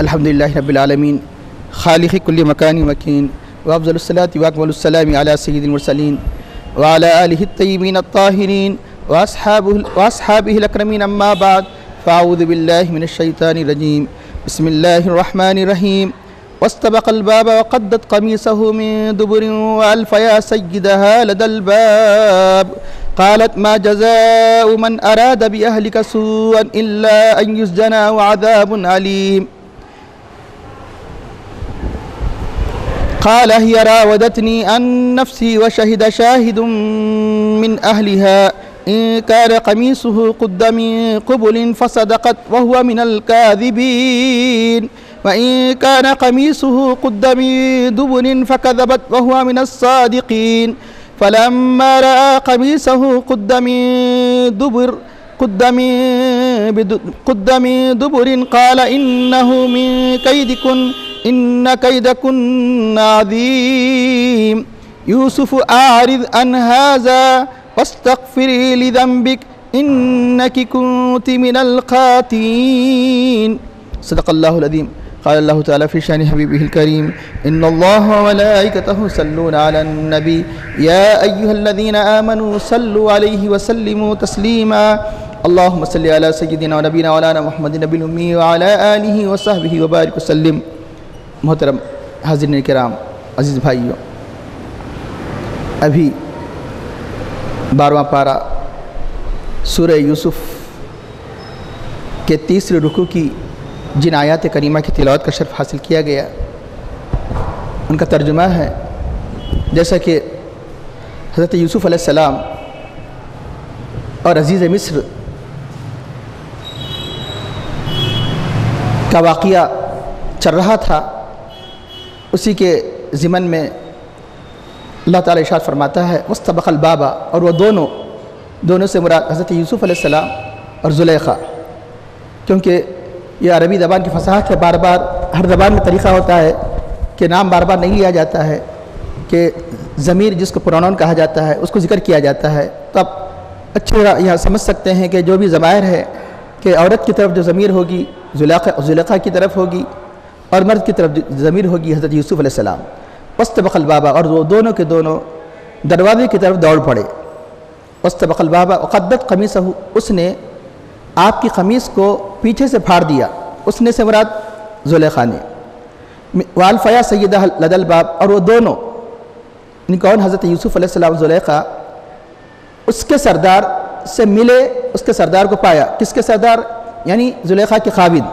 الحمد للہ رب العالمین خالق کل مکان مکین وافضل الصلاۃ واکمل السلام علی سید المرسلین وعلی آلہ الطیبین الطاہرین واصحابہ الاکرمین اما بعد فاعوذ باللہ من الشیطان الرجیم بسم اللہ الرحمن الرحیم واستبق الباب وقدت قمیصه من دبر وألف يا سيدها لدى الباب قالت ما جزاء من أراد بأهلك سوءا إلا أن يسجن وعذاب أليم قال هي راودتني عن نفسي وشهد شاهد من أهلها إن كان قميصه قد من قبل فصدقت وهو من الكاذبين وإن كان قميصه قد من دبر فكذبت وهو من الصادقين فلما رأى قميصه قد من دبر قال إنه من كيدكن إن كيدكن عظيم يوسف أعرض عن هذا واستغفري لذنبك إنك كنت من الخاطئين صدق الله العظيم. قال الله تعالى في شأن حبيبه الكريم إن الله وملائكته يصلون على النبي يا أيها الذين آمنوا صلوا عليه وسلموا تسليما اللهم صل على سيدنا ونبينا مولانا محمد النبي الأمي وعلى آله وصحبه وبارك وسلم. محترم حاضرین کرام، عزیز بھائیوں، ابھی 12واں پارہ سورہ یوسف کے تیسرے رکوع کی جن آیات کریمہ کی تلاوت کا شرف حاصل کیا گیا، ان کا ترجمہ ہے جیسا کہ حضرت یوسف علیہ السلام اور عزیز مصر کا واقعہ چل رہا تھا، اسی کے ضمن میں اللہ تعالیٰ ارشاد فرماتا ہے واستبق الباب، اور وہ دونوں سے مراد حضرت یوسف علیہ السلام اور زلیخا، کیونکہ یہ عربی زبان کی فصاحت ہے، بار بار ہر زبان میں طریقہ ہوتا ہے کہ نام بار بار نہیں لیا جاتا ہے، کہ ضمیر جس کو پرونون کہا جاتا ہے اس کو ذکر کیا جاتا ہے. تو آپ اچھی طرح یہاں سمجھ سکتے ہیں کہ جو بھی ضمائر ہے کہ عورت کی طرف جو ضمیر ہوگی زلیخا کی طرف ہوگی، اور مرد کی طرف ضمیر ہوگی حضرت یوسف علیہ السلام. واستبق الباب، اور وہ دونوں کے دونوں دروازے کی طرف دوڑ پڑے. واستبق الباب وقدت قمیصہ، اس نے آپ کی قمیص کو پیچھے سے پھاڑ دیا، اس نے سے مراد زلیخا نے. وألف يا سيدها لدى الباب، اور وہ دونوں کون حضرت یوسف علیہ السلام زلیخا اس کے سردار سے ملے، اس کے سردار کو پایا. کس کے سردار؟ یعنی زلیخا کے خاوند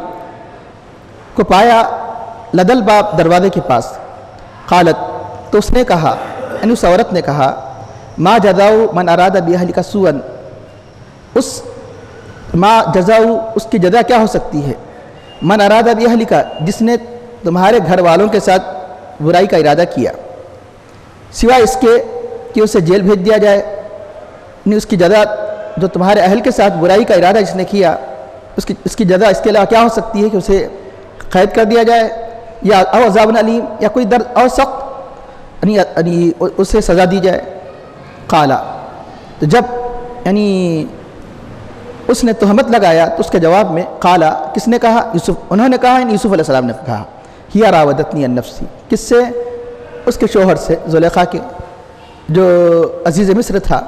کو پایا لدى الباب، دروازے کے پاس. قالت، تو اس نے کہا، یعنی اس عورت نے کہا، ما جزاء من اراد بأهلك سوءا، اس ما جزاء اس کی جزا کیا ہو سکتی ہے؟ من اراد بأهلك، جس نے تمہارے گھر والوں کے ساتھ برائی کا ارادہ کیا، سوائے اس کے کہ اسے جیل بھیج دیا جائے. نہیں، اس کی جزا جو تمہارے اہل کے ساتھ برائی کا ارادہ جس نے کیا، اس کی جزا اس کے علاوہ کیا ہو سکتی ہے کہ اسے قید کر دیا جائے، یا او عذاب علیم، یا کوئی درد اور سخت یعنی اسے سزا دی جائے. قالا، تو جب یعنی اس نے تہمت لگایا تو اس کے جواب میں قالا، کس نے کہا؟ انہوں نے کہا، یعنی یوسف علیہ السلام نے کہا، ہی راودتنی عن نفسی، کس سے؟ اس کے شوہر سے، زلیخا کے جو عزیز مصر تھا.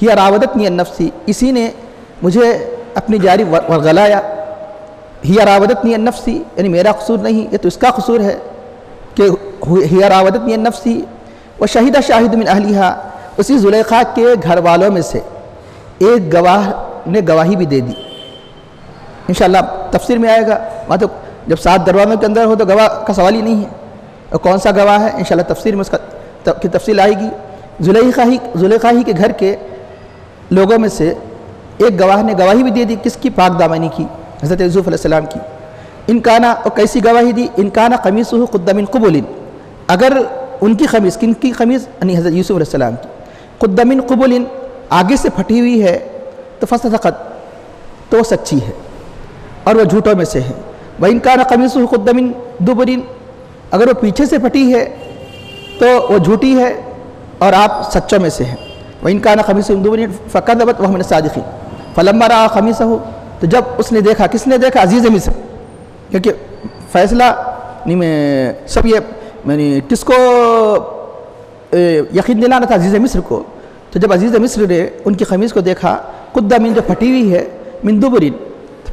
ہی راودتنی عن نفسی، اسی نے مجھے اپنی جاری ورغلایا. ہی راودتنی عن نفسی، یعنی میرا قصور نہیں، یہ تو اس کا قصور ہے کہ ہی راودتنی عن نفسی. وشہد شاہد من اہلیہا، اسی زلیخا کے گھر والوں میں سے ایک گواہ نے گواہی بھی دے دی. انشاءاللہ تفسیر میں آئے گا، وہاں تو جب 7 دروازوں کے اندر ہو تو گواہ کا سوال ہی نہیں ہے. اور کون سا گواہ ہے؟ انشاءاللہ تفسیر میں اس کی تفصیل آئے گی. زلیخا ہی کے گھر کے لوگوں میں سے ایک گواہ نے گواہی بھی دے دی. کس کی؟ پاک دامنی کی، حضرت یوسف علیہ السلام کی. انکانا، اور کیسی گواہی دی؟ انکانا قمیصہ قد من قبل، اگر ان کی قمیص، کن کی قمیص؟ یعنی حضرت یوسف علیہ السلام کی. قد من قبل، آگے سے پھٹی ہوئی ہے تو فصدقت، تو وہ سچی ہے اور وہ جھوٹوں میں سے ہے. وَإِنْ كَانَ قَمِيصُهُ قُدَّ مِن دُبُرٍ، اگر وہ پیچھے سے پھٹی ہے تو وہ جھوٹی ہے اور آپ سچوں میں سے ہیں. وَإِنْ كَانَ قَمِيصُهُ مِن دُبُرٍ فَكَذَبَتْ وَهُوَ مِنَ الصَّادِقِينَ فَلَمَّا رَأَىٰ قَمِيصَهُ، تو جب اس نے دیکھا، کس نے دیکھا؟ عزیز مصر، کیونکہ فیصلہ سب یہ کس کو یقین دلانا تھا؟ عزیز مصر کو. تو جب عزیز مصر نے ان کی قمیص کو دیکھا قدہ من جو پھٹی ہوئی ہے من دبرن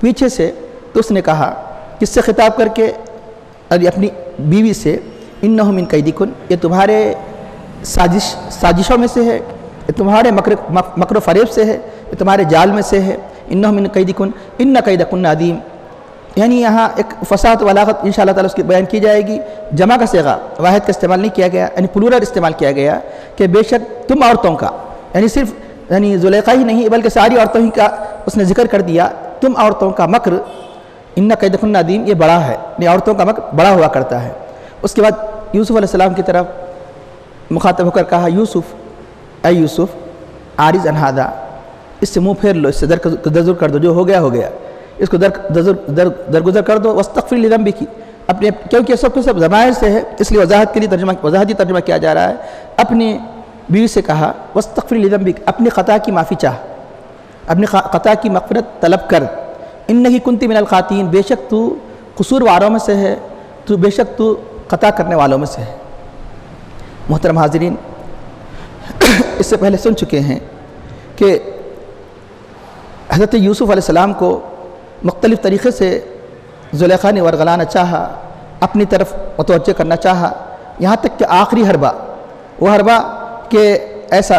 پیچھے سے، تو اس نے کہا کس سے خطاب کر کے؟ اپنی بیوی سے، انہ من کیدکن، یہ تمہارے سازشوں میں سے ہے، یہ تمہارے مکر و فریب سے ہے، یہ تمہارے جال میں سے ہے. انہ من کیدکن ان کیدکن عظیم. یعنی یہاں ایک فصاحت و بلاغت انشاءاللہ تعالیٰ اس کی بیان کی جائے گی. جمع کا صیغہ واحد کا استعمال نہیں کیا گیا، یعنی پلورل استعمال کیا گیا کہ بے شک تم عورتوں کا، یعنی صرف زلیخا ہی نہیں بلکہ ساری عورتوں ہی کا اس نے ذکر کر دیا. تم عورتوں کا مکر ان کیدکن عظیم، یہ بڑا ہے، یعنی عورتوں کا مکر بڑا ہوا کرتا ہے. اس کے بعد یوسف علیہ السلام کی طرف مخاطب ہو کر کہا یوسف، اے یوسف عارض عن ھذا، اس سے منہ پھیر لو، اس سے درگزر کر دو، جو ہو گیا ہو گیا، اس کو درگزر کر دو. واستغفر لذنبک، اپنے، کیونکہ سب کے سب ضمائر سے ہے اس لیے وضاحت کے لیے وضاحتی ترجمہ کیا جا رہا ہے. اپنی بیوی سے کہا واستغفر لذنبک، اپنی خطا کی معافی چاہ، اپنی خطا کی مغفرت طلب کر. انک کنت من الخاطئین، بے شک تو قصور واروں میں سے ہے، تو بے شک تو خطا کرنے والوں میں سے ہے. محترم حاضرین، اس سے پہلے سن چکے ہیں کہ حضرت یوسف علیہ السلام کو مختلف طریقے سے زلیخا نے ورغلانا چاہا، اپنی طرف متوجہ کرنا چاہا، یہاں تک کہ آخری حربہ، وہ حربہ کہ ایسا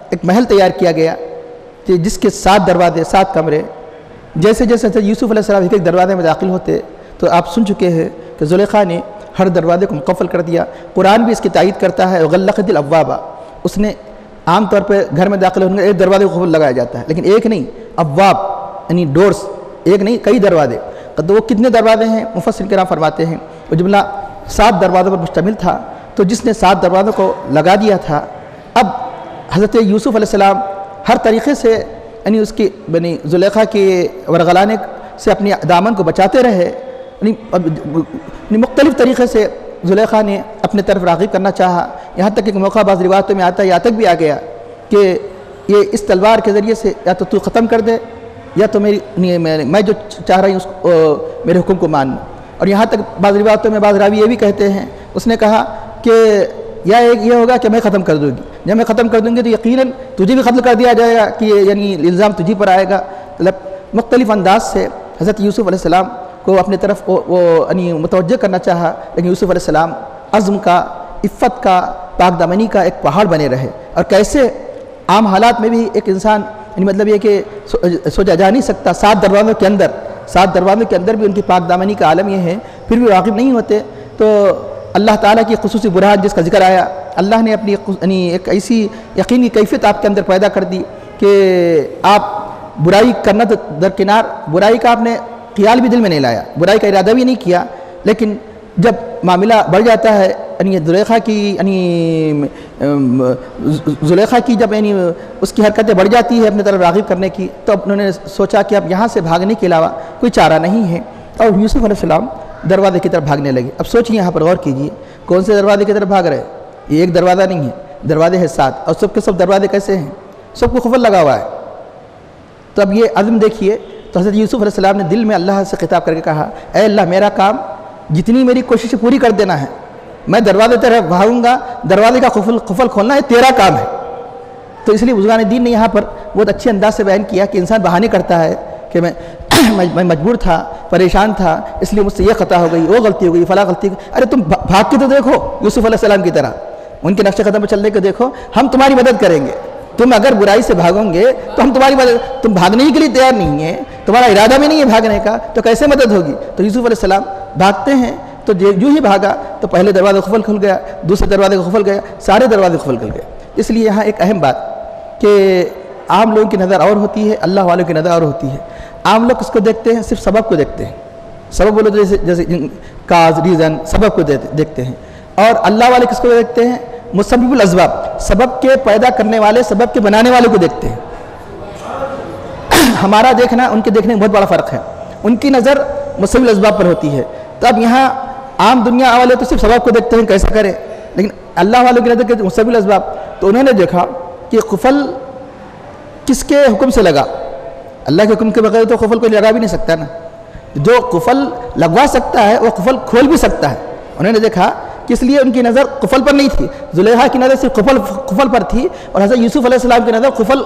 ایک محل تیار کیا گیا کہ جس کے 7 دروازے، 7 کمرے. جیسے جیسے یوسف علیہ السلام ایک دروازے میں داخل ہوتے تو آپ سن چکے ہیں کہ زلیخا نے ہر دروازے کو مقفل کر دیا. قرآن بھی اس کی تائید کرتا ہے، وغلقت الابواب، اس نے عام طور پہ گھر میں داخل ہونے ایک دروازے کو قفل لگایا جاتا ہے، لیکن ایک نہیں، ابواب یعنی ڈورس، ایک نہیں کئی دروازے. تو وہ کتنے دروازے ہیں؟ مفسر کرام فرماتے ہیں وہ جملہ 7 دروازوں پر مشتمل تھا. تو جس نے 7 دروازوں کو لگا دیا تھا، اب حضرت یوسف علیہ السلام ہر طریقے سے یعنی اس کی زلیخا کے ورغلانے سے اپنی دامن کو بچاتے رہے. یعنی مختلف طریقے سے زلیخا نے اپنے طرف راغب کرنا چاہا، یہاں تک کہ موقع بعض روایتوں میں آتا ہے، یہاں تک بھی آ گیا کہ یہ اس تلوار کے ذریعے سے یا تو ختم کر دے یا تو میں جو چاہ رہی ہوں اس کو میرے حکم کو مان. اور یہاں تک بعض روایتوں میں بعض راوی یہ بھی کہتے ہیں، اس نے کہا کہ یا ایک یہ ہوگا کہ میں ختم کر دوں گی، جب میں ختم کر دوں گی تو یقیناً تجھے بھی قتل کر دیا جائے گا، کہ یعنی الزام تجھی پر آئے گا. مطلب مختلف انداز سے حضرت یوسف علیہ السلام کو اپنے طرف وہ یعنی متوجہ کرنا چاہا، لیکن یوسف علیہ السلام عزم کا، عفت کا، پاک دامنی کا ایک پہاڑ بنے رہے. اور کیسے عام حالات میں بھی ایک انسان یعنی مطلب یہ کہ سوچا جا نہیں سکتا، 7 دروازوں کے اندر بھی ان کی پاک دامنی کا عالم یہ ہے، پھر بھی واقف نہیں ہوتے. تو اللہ تعالیٰ کی خصوصی برہان جس کا ذکر آیا، اللہ نے اپنی یعنی ایک ایسی یقینی کیفیت آپ کے اندر پیدا کر دی کہ آپ برائی کرنا تو درکنار، برائی کا آپ نے خیال بھی دل میں نہیں لایا، برائی کا ارادہ بھی نہیں کیا. لیکن جب معاملہ بڑھ جاتا ہے، یعنی زلیخا کی جب یعنی اس کی حرکتیں بڑھ جاتی ہے اپنے طرف راغب کرنے کی، تو انہوں نے سوچا کہ اب یہاں سے بھاگنے کے علاوہ کوئی چارہ نہیں ہے، اور یوسف علیہ السلام دروازے کی طرف بھاگنے لگے. اب سوچیں یہاں پر غور کیجئے، کون سے دروازے کی طرف بھاگ رہے؟ یہ ایک دروازہ نہیں ہے، دروازے ہیں 7، اور سب کے سب دروازے کیسے ہیں؟ سب کو قفل لگا ہوا ہے. تو اب یہ عزم دیکھیے. تو حضرت یوسف علیہ السلام نے دل میں اللہ سے خطاب کر کے کہا، اے اللہ میرا کام جتنی میری کوشش پوری کر دینا ہے، میں دروازے طرف بھاگوں گا، دروازے کا قفل کھولنا ہے تیرا کام ہے. تو اس لیے بزرگان دین نے یہاں پر بہت اچھے انداز سے بیان کیا کہ انسان بہانے کرتا ہے کہ میں مجبور تھا، پریشان تھا، اس لیے مجھ سے یہ خطا ہو گئی، وہ غلطی ہو گئی، فلاں غلطی ہو گئی. ارے تم بھاگ کے تو دیکھو یوسف علیہ السلام کی طرح، ان کے نقش قدم پر چلنے کے دیکھو، ہم تمہاری مدد کریں گے. تم اگر برائی سے بھاگو گے تو ہم تمہاری مدد، تم بھاگنے کے لیے تیار نہیں ہے، تمہارا ارادہ بھی نہیں ہے بھاگنے کا، تو کیسے مدد ہوگی؟ تو یوسف علیہ السلام بھاگتے ہیں، تو جو ہی بھاگا تو پہلے دروازے قفل کھل گیا، دوسرے دروازے کو قفل گیا، سارے دروازے قفل کھل گئے. اس لیے یہاں ایک اہم بات کہ عام لوگوں کی نظر اور ہوتی ہے، اللہ والوں کی نظر اور ہوتی ہے. عام لوگ اس کو دیکھتے ہیں، صرف سبب کو دیکھتے ہیں، سبب بولو جیسے کاز، ریزن، سبب کو دیکھتے ہیں. اور اللہ والے کس کو دیکھتے ہیں؟ مسبب الاسباب، سبب کے پیدا کرنے والے، سبب کے بنانے والے کو دیکھتے ہیں. ہمارا دیکھنا ان کے دیکھنے میں بہت بڑا فرق ہے. ان کی نظر مسبب الاسباب پر ہوتی ہے. تو اب یہاں عام دنیا والے تو صرف سبب کو دیکھتے ہیں کیسا کرے، لیکن اللہ والوں کی نظر کے مسبب الاسباب. تو انہوں نے دیکھا کہ قفل کس کے حکم سے لگا؟ اللہ کے حکم کے بغیر تو قفل کوئی لگا بھی نہیں سکتا نا. جو قفل لگوا سکتا ہے وہ قفل کھول بھی سکتا ہے. انہوں نے دیکھا کہ اس لیے ان کی نظر قفل پر نہیں تھی, زلیخا کی نظر صرف قفل پر تھی, اور حضرت یوسف علیہ السلام کی نظر قفل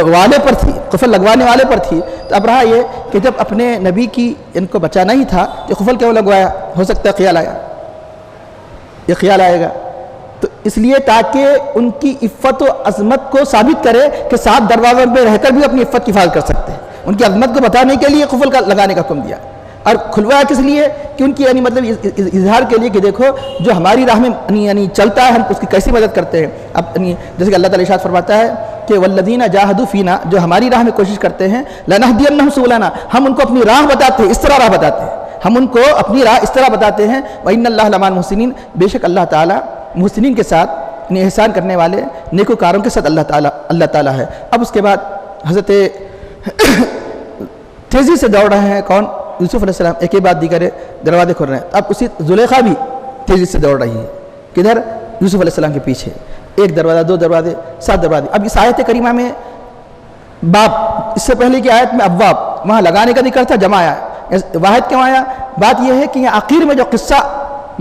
والے پر تھی, قفل لگوانے والے پر تھی. تو اب رہا یہ کہ جب اپنے نبی کی ان کو بچانا ہی تھا تو قفل کیوں لگوایا؟ ہو سکتا ہے خیال آیا, یہ خیال آئے گا. تو اس لیے تاکہ ان کی عفت و عظمت کو ثابت کرے کہ 7 دروازوں پہ رہ کر بھی اپنی عفت کی حفاظت کر سکتے ہیں, ان کی عظمت کو بتانے کے لیے قفل کا لگانے کا حکم دیا. اور کھلوایا کس لیے؟ کہ ان کی یعنی مطلب اظہار کے لیے کہ دیکھو جو ہماری راہ میں یعنی چلتا ہے ہم اس کی کیسی مدد کرتے ہیں. اب جیسے کہ اللہ تعالیٰ ارشاد فرماتا ہے کہ والذین جاہدوا فینا, جو ہماری راہ میں کوشش کرتے ہیں, لنہدینہم سبلنا, ہم ان کو اپنی راہ بتاتے ہیں, اس طرح راہ بتاتے ہیں, ہم ان کو اپنی راہ اس طرح بتاتے ہیں. وَإِنَّ اللَّهَ لَمَعَ الْمُحْسِنِينَ, بے شک اللہ تعالیٰ محسنین کے ساتھ, یعنی احسان کرنے والے نیکوکاروں کے ساتھ اللہ تعالیٰ ہے. اب اس کے بعد حضرت تیزی سے دوڑ رہے ہیں کون؟ یوسف علیہ السلام. ایک ہی بات دیگر ہے, دروازے کھول رہے ہیں. اب اسی زلیخا بھی تیزی سے دوڑ رہی ہے, کدھر؟ یوسف علیہ السلام کے پیچھے. 1 دروازہ 2 دروازے 7 دروازے. اب اس آیت کریمہ میں باب, اس سے پہلے کی آیت میں ابواب, وہاں لگانے کا ذکر تھا, جمع آیا. واحد کیوں آیا؟ بات یہ ہے کہ یہ آخر میں جو قصہ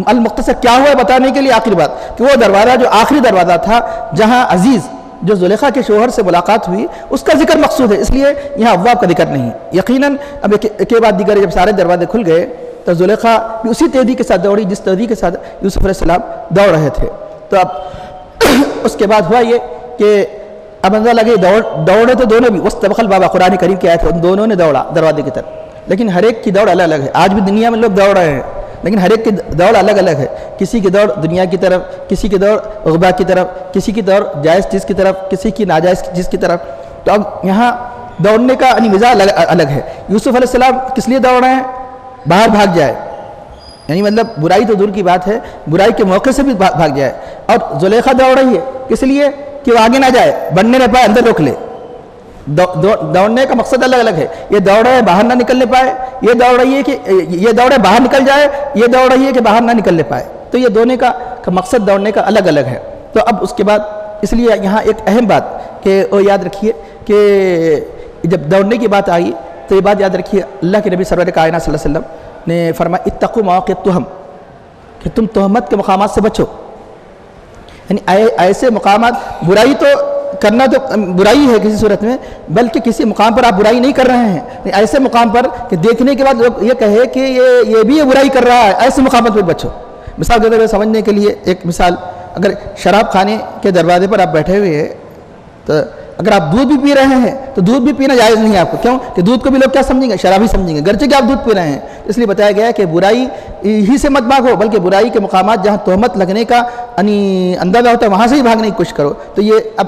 المختصر کیا ہوا ہے بتانے کے لیے آخری بات, کہ وہ دروازہ جو آخری دروازہ تھا جہاں عزیز جو زلیخا کے شوہر سے ملاقات ہوئی اس کا ذکر مقصود ہے, اس لیے یہاں ابواب کا ذکر نہیں. یقیناً اب ایک بات دیگر ہے, جب سارے دروازے کھل گئے تو زلیخا بھی اسی تیزی کے ساتھ دوڑی جس تیزی کے ساتھ یوسف علیہ السلام دوڑ رہے تھے. تو اب اس کے بعد ہوا یہ کہ اب اندازہ لگے دوڑے تو دونوں بھی, واستبقوا الباب, قرآن کریم کی آیت ہے, ان دونوں نے دوڑا دروازے کی طرف. لیکن ہر ایک کی دوڑ الگ الگ ہے. آج بھی دنیا میں لوگ دوڑ رہے ہیں, لیکن ہر ایک کی دوڑ الگ الگ ہے. کسی کی دوڑ دنیا کی طرف, کسی کی دوڑ عقبہ کی طرف, کسی کی دوڑ جائز چیز کی طرف, کسی کی ناجائز چیز کی طرف. تو اب یہاں دوڑنے کا مزاج الگ ہے. یوسف علیہ السلام کس لیے دوڑ رہے ہیں؟ باہر بھاگ جائے, یعنی مطلب برائی تو دور کی بات ہے, برائی کے موقع سے بھی بھاگ جائے. اور زلیخا دوڑ رہی ہے کس لیے؟ کہ وہ آگے نہ جائے, بڑھنے نہ پائے, اندر روک لے. دوڑنے کا مقصد الگ الگ ہے. یہ دوڑ رہے ہیں باہر نہ نکلنے پائے, یہ دوڑ رہی ہے کہ یہ دوڑے باہر نکل جائے, یہ دوڑ رہی ہے کہ باہر نہ نکلنے پائے. تو یہ دونوں کا مقصد دوڑنے کا الگ الگ ہے. تو اب اس کے بعد اس لیے یہاں ایک اہم بات کہ وہ یاد رکھیے کہ جب دوڑنے کی بات آئی تو یہ بات یاد رکھیے, اللہ کے نبی سرور کائنات صلی اللہ علیہ وسلم نے فرمایا اتقوا مواقع التہم, کہ تم تہمت کے مقامات سے بچو. یعنی ایسے مقامات, برائی تو کرنا تو برائی ہے کسی صورت میں, بلکہ کسی مقام پر آپ برائی نہیں کر رہے ہیں, ایسے مقام پر کہ دیکھنے کے بعد لوگ یہ کہے کہ یہ بھی یہ برائی کر رہا ہے, ایسے مقامات پر بچو. مثال کے طور پر سمجھنے کے لیے ایک مثال, اگر شراب خانے کے دروازے پر آپ بیٹھے ہوئے ہیں تو اگر آپ دودھ بھی پی رہے ہیں تو دودھ بھی پینا جائز نہیں ہے آپ کو. کیوں؟ کہ دودھ کو بھی لوگ کیا سمجھیں گے؟ شرابی سمجھیں گے, گرچہ کہ آپ دودھ پی رہے ہیں. اس لیے بتایا گیا ہے کہ برائی ہی سے مت بھاگو, بلکہ برائی کے مقامات جہاں تہمت لگنے کا اندازہ ہوتا ہے وہاں سے ہی بھاگنے کی کوشش کرو. تو یہ اب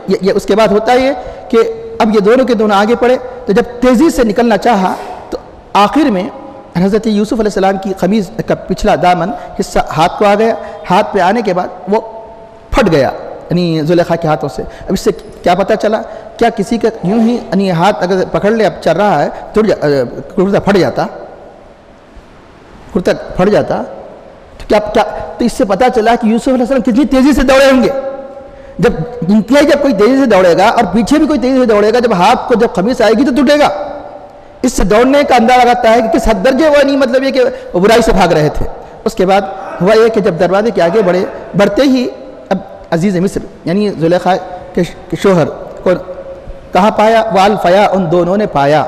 یہ اس کے بعد ہوتا ہے کہ اب یہ دونوں کے دونوں آگے پڑے. تو جب تیزی سے نکلنا چاہا تو آخر میں حضرت یوسف علیہ السلام کی قمیض کا پچھلا دامن حصہ ہاتھ کو آ گیا. ہاتھ پہ آنے کے بعد وہ پھٹ گیا, یعنی زلیخا کے ہاتھوں سے. اب اس سے کیا پتہ چلا؟ کیا کسی کا یوں ہی یعنی ہاتھ اگر پکڑ لے, اب چل رہا ہے, کرتا پھٹ جاتا, کرتا پھٹ جاتا تو کیا تو اس سے پتہ چلا کہ یوسف علیہ السلام کتنی تیزی سے دوڑے ہوں گے. جب کوئی تیزی سے دوڑے گا اور پیچھے بھی کوئی تیزی سے دوڑے گا, جب ہاتھ کو جب قمیص آئے گی تو ٹوٹے گا. اس سے دوڑنے کا اندازہ لگتا ہے کہ کس حد درجے وہ نہیں مطلب یہ کہ وہ برائی سے بھاگ رہے تھے. اس کے بعد ہوا یہ کہ جب دروازے کے آگے بڑھتے ہی اب عزیز مصر یعنی زلیخا کے شوہر کو کہاں پایا؟ والفیا, ان دونوں نے پایا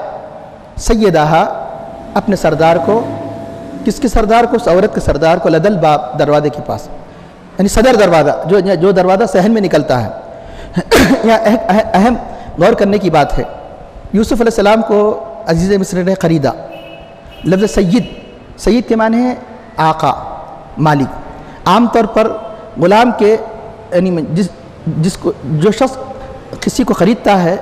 سیدہا, اپنے سردار کو. کس کے سردار کو؟ اس عورت کے سردار کو. لدل باب, دروازے کے پاس, یعنی صدر دروازہ, جو دروازہ صحن میں نکلتا ہے. یہاں اہم غور کرنے کی بات ہے, یوسف علیہ السلام کو عزیز مصر نے خریدا. لفظ سید کے معنی ہے آقا, مالک. عام طور پر غلام کے یعنی جس کو جو شخص کسی کو خریدتا ہے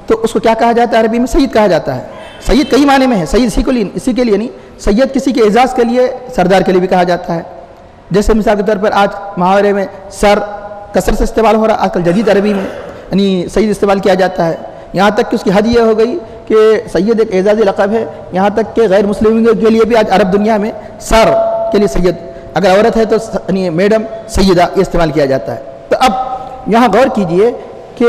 تو اس کو کیا کہا جاتا ہے؟ عربی میں سید کہا جاتا ہے. سید کئی معنی میں ہے, سید اسی کے لیے نہیں, سید کسی کے اعزاز کے لیے, سردار کے لیے بھی کہا جاتا ہے. جیسے مثال کے طور پر آج محاورے میں سر کثرت سے استعمال ہو رہا, آج کل جدید عربی میں یعنی سید استعمال کیا جاتا ہے. یہاں تک کہ اس کی حد یہ ہو گئی کہ سید ایک اعزازی لقب ہے, یہاں تک کہ غیر مسلموں کے لیے بھی آج عرب دنیا میں سر کے لیے سید, اگر عورت ہے تو یعنی میڈم, سیدہ, یہ استعمال کیا جاتا ہے. تو اب یہاں غور کیجئے کہ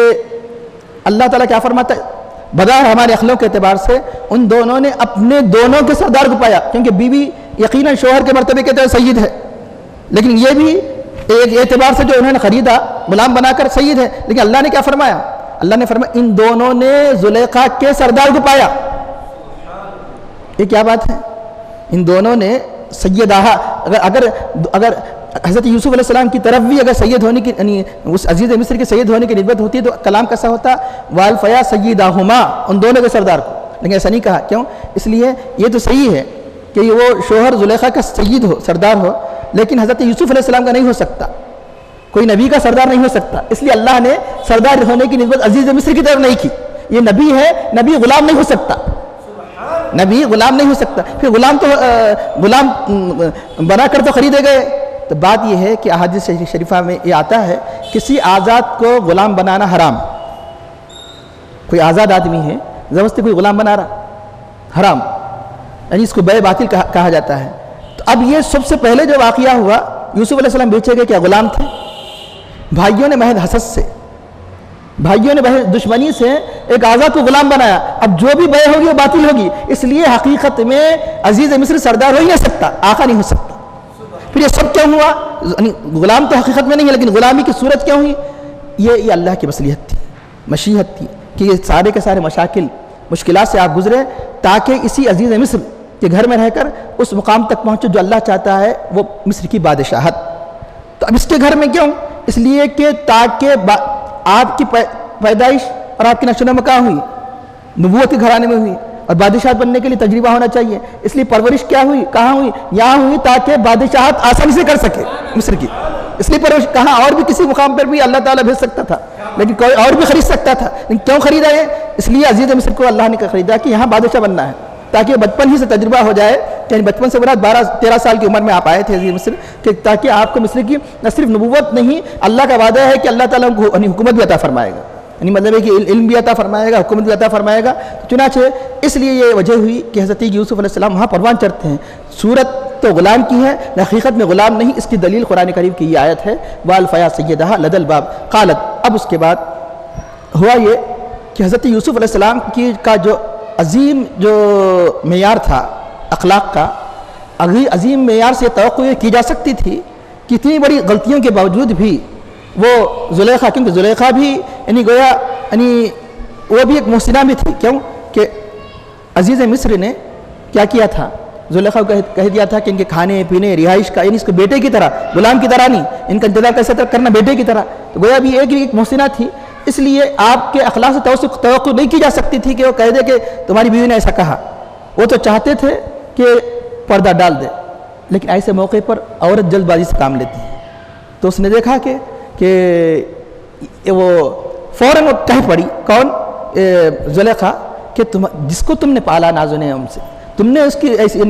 اللہ تعالیٰ کیا فرماتا ہے؟ بظاہر ہمارے اخلاق کے اعتبار سے ان دونوں نے اپنے دونوں کے سردار کو پایا، کیونکہ بیوی یقیناً شوہر کے مرتبے کے تحت سید ہے، لیکن یہ بھی ایک اعتبار سے جو انہوں نے خریدا غلام بنا کر سید ہے. لیکن اللہ نے کیا فرمایا؟ اللہ نے فرمایا ان دونوں نے زلیخا کے سردار کو پایا. یہ کیا بات ہے؟ ان دونوں نے سیدہ، اگر حضرت یوسف علیہ السلام کی طرف بھی اگر سید ہونے کی یعنی اس عزیز مصر کے سید ہونے کی نسبت ہوتی ہے تو کلام کیسا ہوتا؟ والفیا سیدہما، ان دونوں کے سردار کو. لیکن ایسا نہیں کہا. کیوں؟ اس لیے یہ تو صحیح ہے کہ وہ شوہر زلیخا کا سید ہو، سردار ہو، لیکن حضرت یوسف علیہ السلام کا نہیں ہو سکتا، کوئی نبی کا سردار نہیں ہو سکتا. اس لیے اللہ نے سردار ہونے کی نسبت عزیز مصر کی طرف نہیں کی. یہ نبی ہے، نبی غلام نہیں ہو سکتا، نبی غلام نہیں ہو سکتا. پھر غلام بنا کر تو خریدے گئے. تو بات یہ ہے کہ احادیث شریفہ میں یہ آتا ہے کسی آزاد کو غلام بنانا حرام. کوئی آزاد آدمی ہے، زبردستی کوئی غلام بنا رہا، حرام، یعنی اس کو بے باطل کہا جاتا ہے. تو اب یہ سب سے پہلے جو واقعہ ہوا، یوسف علیہ السلام بیچے گئے، کیا غلام تھے؟ بھائیوں نے محض حسد سے، بھائیوں نے محض دشمنی سے ایک آزاد کو غلام بنایا. اب جو بھی بے ہوگی وہ باطل ہوگی. اس لیے حقیقت میں عزیز مصر سردار ہو ہی نہیں سکتا، آقا نہیں ہو سکتا. پھر یہ سب کیوں ہوا؟ یعنی غلام تو حقیقت میں نہیں ہے، لیکن غلامی کی صورت کیوں ہوئی؟ یہ اللہ کی مصلحت تھی، مشیت تھی کہ یہ سارے کے سارے مشکلات سے آپ گزرے تاکہ اسی عزیز مصر کے گھر میں رہ کر اس مقام تک پہنچے جو اللہ چاہتا ہے، وہ مصر کی بادشاہت. تو اب اس کے گھر میں کیوں؟ اس لیے کہ تاکہ آپ کی پیدائش اور آپ کی نشو و نما کہاں ہوئی؟ نبوت کے گھرانے میں ہوئی، اور بادشاہت بننے کے لیے تجربہ ہونا چاہیے. اس لیے پرورش کیا ہوئی؟ کہاں ہوئی؟ یہاں ہوئی تاکہ بادشاہت آسانی سے کر سکے مصر کی. اس لیے پرورش کہاں؟ اور بھی کسی مقام پر بھی اللہ تعالیٰ بھیج سکتا تھا، لیکن کوئی اور بھی خرید سکتا تھا. لیکن کیوں خریدا ہے؟ اس لیے عزیز مصر کو اللہ نے خریدا کہ یہاں بادشاہ بننا ہے، تاکہ بچپن ہی سے تجربہ ہو جائے. یعنی بچپن سے مراد 12-13 سال کی عمر میں آپ آئے تھے عزیز مصر، کہ تاکہ آپ کو مصر کی نہ صرف نبوت نہیں، اللہ کا وعدہ ہے کہ اللہ تعالیٰ کو حکومت بھی عطا فرمائے گا. یعنی مطلب ہے کہ علم بھی عطا فرمائے گا، حکومت بھی عطا فرمائے گا. چنانچہ اس لیے یہ وجہ ہوئی کہ حضرت یوسف علیہ السلام وہاں پروان چڑھتے ہیں. صورت تو غلام کی ہے، حقیقت میں غلام نہیں. اس کی دلیل قرآن کریم کی یہ آیت ہے، والفیا سیدہا لدى الباب قالت. اب اس کے بعد ہوا یہ کہ حضرت یوسف علیہ السلام کا جو عظیم جو معیار تھا اخلاق کا، عظیم معیار سے توقع یہ کی جا سکتی تھی کہ اتنی بڑی غلطیوں کے باوجود بھی وہ زلیخا، کیونکہ زلیخا بھی یعنی گویا یعنی وہ بھی ایک محسنہ بھی تھی. کیوں کہ عزیز مصر نے کیا کیا تھا؟ زلیخا کو کہہ دیا تھا کہ ان کے کھانے پینے رہائش کا، یعنی اس کو بیٹے کی طرح، غلام کی طرح نہیں، ان کا انتظار کیسے کرنا بیٹے کی طرح. تو گویا بھی ایک محسنہ تھی. اس لیے آپ کے اخلاق سے توقع نہیں کی جا سکتی تھی کہ وہ کہہ دے کہ تمہاری بیوی نے ایسا کہا. وہ تو چاہتے تھے کہ پردہ ڈال دے، لیکن ایسے موقع پر عورت جلد بازی سے کام لیتی ہے. تو اس نے دیکھا کہ وہ فوراً وہ کہہ پڑی، کون؟ زلیخا، کہ جس کو تم نے پالا ناز و نعم سے، تم نے اس کی ایسی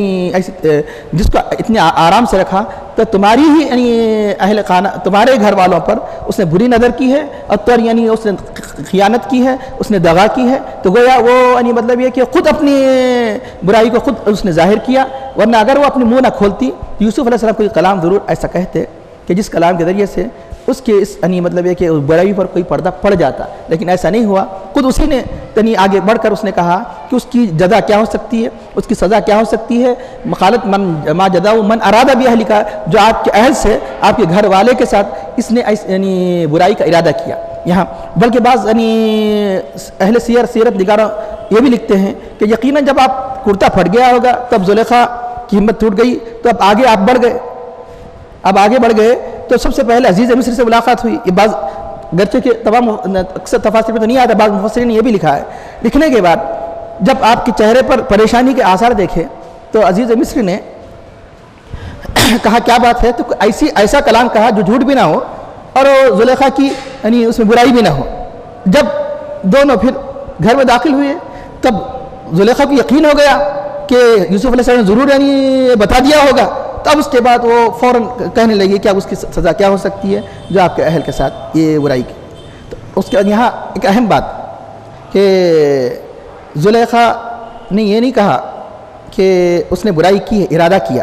جس کو اتنے آرام سے رکھا، تو تمہاری ہی یعنی اہل خانہ، تمہارے گھر والوں پر اس نے بری نظر کی ہے، اور یعنی اس نے خیانت کی ہے، اس نے دغا کی ہے. تو گویا وہ یعنی مطلب یہ کہ خود اپنی برائی کو خود اس نے ظاہر کیا. ورنہ اگر وہ اپنی منہ نہ کھولتی، یوسف علیہ السلام کوئی کلام ضرور ایسا کہتے کہ جس کلام کے ذریعے سے اس کے یعنی مطلب یہ کہ برائی پر کوئی پردہ پڑ جاتا. لیکن ایسا نہیں ہوا. خود اسی نے یعنی آگے بڑھ کر اس نے کہا کہ اس کی جزا کیا ہو سکتی ہے، اس کی سزا کیا ہو سکتی ہے. مخالط ما جزاء من اراد باہلک، جو آپ کے اہل سے، آپ کے گھر والے کے ساتھ اس نے یعنی برائی کا ارادہ کیا. یہاں بلکہ بعض یعنی اہل سیرت نگاروں یہ بھی لکھتے ہیں کہ یقیناً جب آپ کرتا پھٹ گیا ہوگا تب زلیخا کی ہمت ٹوٹ گئی، تو اب آگے آپ بڑھ گئے. تو سب سے پہلے عزیز مصر سے ملاقات ہوئی. یہ بعض گرچہ کہ تمام اکثر تفاسیر میں تو نہیں آتا، بعض مفسرین نے یہ بھی لکھا ہے. لکھنے کے بعد جب آپ کے چہرے پر پریشانی کے آثار دیکھے تو عزیز مصر نے کہا کیا بات ہے؟ تو ایسا کلام کہا جو جھوٹ بھی نہ ہو اور زلیخا کی یعنی اس میں برائی بھی نہ ہو. جب دونوں پھر گھر میں داخل ہوئے تب زلیخا کو یقین ہو گیا کہ یوسف علیہ السلام نے ضرور یعنی بتا دیا ہوگا. تب اس کے بعد وہ فوراً کہنے لگی کہ اب اس کی سزا کیا ہو سکتی ہے جو آپ کے اہل کے ساتھ یہ برائی کی. تو اس کے بعد یہاں ایک اہم بات کہ زلیخا نے یہ نہیں کہا کہ اس نے برائی کی ہے، ارادہ کیا،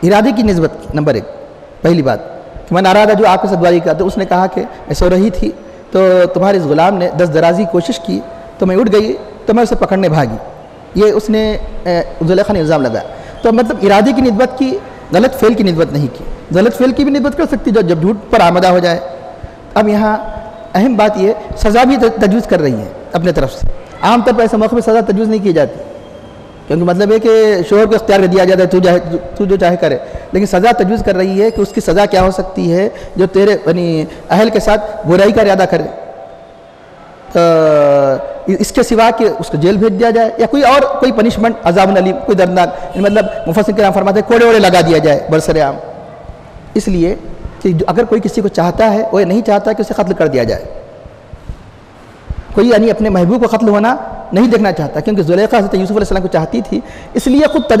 ارادے کی نسبت نمبر 1 پہلی بات کہ من ارادہ جو آپ کے ساتھ برائی کا. تو اس نے کہا کہ میں سو رہی تھی تو تمہارے اس غلام نے دست درازی کوشش کی تو تو میں اٹھ گئی تو میں اسے پکڑنے بھاگی. یہ اس نے زلیخا نے الزام لگایا. تو مطلب ارادے کی نسبت کی, غلط فعل کی نسبت نہیں کی. غلط فعل کی بھی نسبت کر سکتی جب جھوٹ پر آمدہ ہو جائے. اب یہاں اہم بات یہ, سزا بھی تجویز کر رہی ہے اپنے طرف سے. عام طور پر ایسے موقع پہ سزا تجویز نہیں کی جاتی, کیونکہ مطلب ہے کہ شوہر کو اختیار دیا جاتا ہے تو جو چاہے کرے, لیکن سزا تجویز کر رہی ہے کہ اس کی سزا کیا ہو سکتی ہے, جو تیرے یعنی اہل کے ساتھ برائی کا ارادہ کرے, اس کے سوا کہ اس کو جیل بھیج دیا جائے یا کوئی پنشمنٹ, عذاب علیم, کوئی دردناک, مطلب مفسرین کرام فرماتے ہیں کوڑے وڑے لگا دیا جائے برسر عام. اس لیے کہ اگر کوئی کسی کو چاہتا ہے, وہ نہیں چاہتا کہ اسے قتل کر دیا جائے. کوئی یعنی اپنے محبوب کو قتل ہونا نہیں دیکھنا چاہتا, کیونکہ زلیخا حضرت یوسف علیہ السلام کو چاہتی تھی, اس لیے خود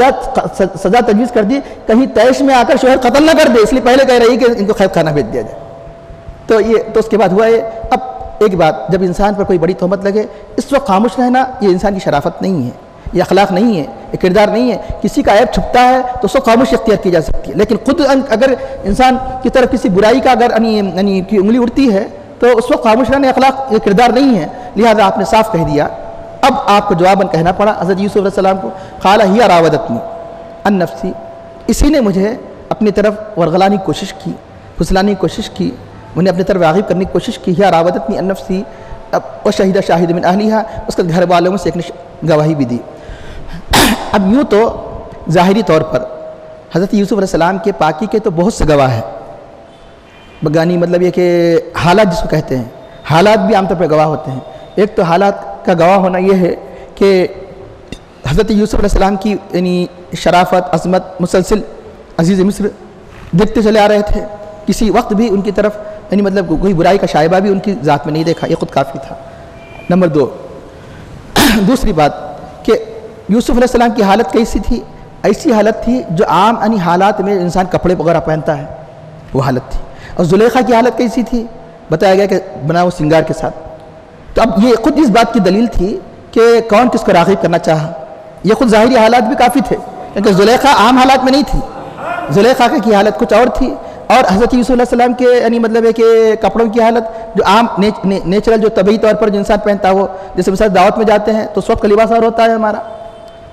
سزا تجویز کر دی, کہیں طیش میں آ کر شوہر قتل نہ کر دے, اس لیے پہلے کہہ رہی کہ ان کو قید خانہ بھیج دیا جائے. تو اس کے بعد ہوا ہے. اب ایک بات, جب انسان پر کوئی بڑی تہمت لگے, اس وقت خاموش رہنا یہ انسان کی شرافت نہیں ہے, یہ اخلاق نہیں ہے, یہ کردار نہیں ہے. کسی کا عیب چھپتا ہے تو اس کو خاموش اختیار کی جا سکتی ہے, لیکن خود اگر انسان کی طرف کسی برائی کا اگر یعنی کی انگلی اڑتی ہے تو اس وقت خاموش رہنا اخلاق, یہ کردار نہیں ہے. لہذا آپ نے صاف کہہ دیا. اب آپ کو جواباً کہنا پڑا حضرت یوسف علیہ السلام کو, قال ہی راودتنی عن نفسی, اسی نے مجھے اپنی طرف ورغلانے کی کوشش کی, پھسلانے کی کوشش کی, انہیں اپنی طرف راغب کرنے کی کوشش کی. ہی راودتنی عن نفسی وشہد شاہد من اہلیہا, اس کے گھر والوں میں سے ایک نے گواہی بھی دی. اب یوں تو ظاہری طور پر حضرت یوسف علیہ السلام کے پاکی کے تو بہت سے گواہ ہیں. بگانی مطلب یہ کہ حالات جس کو کہتے ہیں, حالات بھی عام طور پر گواہ ہوتے ہیں. ایک تو حالات کا گواہ ہونا یہ ہے کہ حضرت یوسف علیہ السلام کی یعنی شرافت, عظمت مسلسل عزیز مصر دیکھتے چلے آ رہے تھے, کسی وقت بھی ان کی طرف یعنی مطلب کوئی برائی کا شائبہ بھی ان کی ذات میں نہیں دیکھا, یہ خود کافی تھا. نمبر 2, دوسری بات کہ یوسف علیہ السلام کی حالت کیسی تھی, ایسی حالت تھی جو عام یعنی حالات میں انسان کپڑے وغیرہ پہنتا ہے, وہ حالت تھی. اور زلیخا کی حالت کیسی تھی, بتایا گیا کہ بنا وہ سنگار کے ساتھ. تو اب یہ خود اس بات کی دلیل تھی کہ کون کس کو راغب کرنا چاہا. یہ خود ظاہری حالات بھی کافی تھے, کیونکہ زلیخا عام حالات میں نہیں تھی. زلیخا کی حالت کچھ اور تھی, اور حضرت یوسف علیہ السلام کے یعنی مطلب ہے کہ کپڑوں کی حالت جو عام نیچرل جو طبعی طور پر جو انسان پہنتا ہو, جیسے مثلا دعوت میں جاتے ہیں تو اس وقت کا لباس اور ہوتا ہے ہمارا,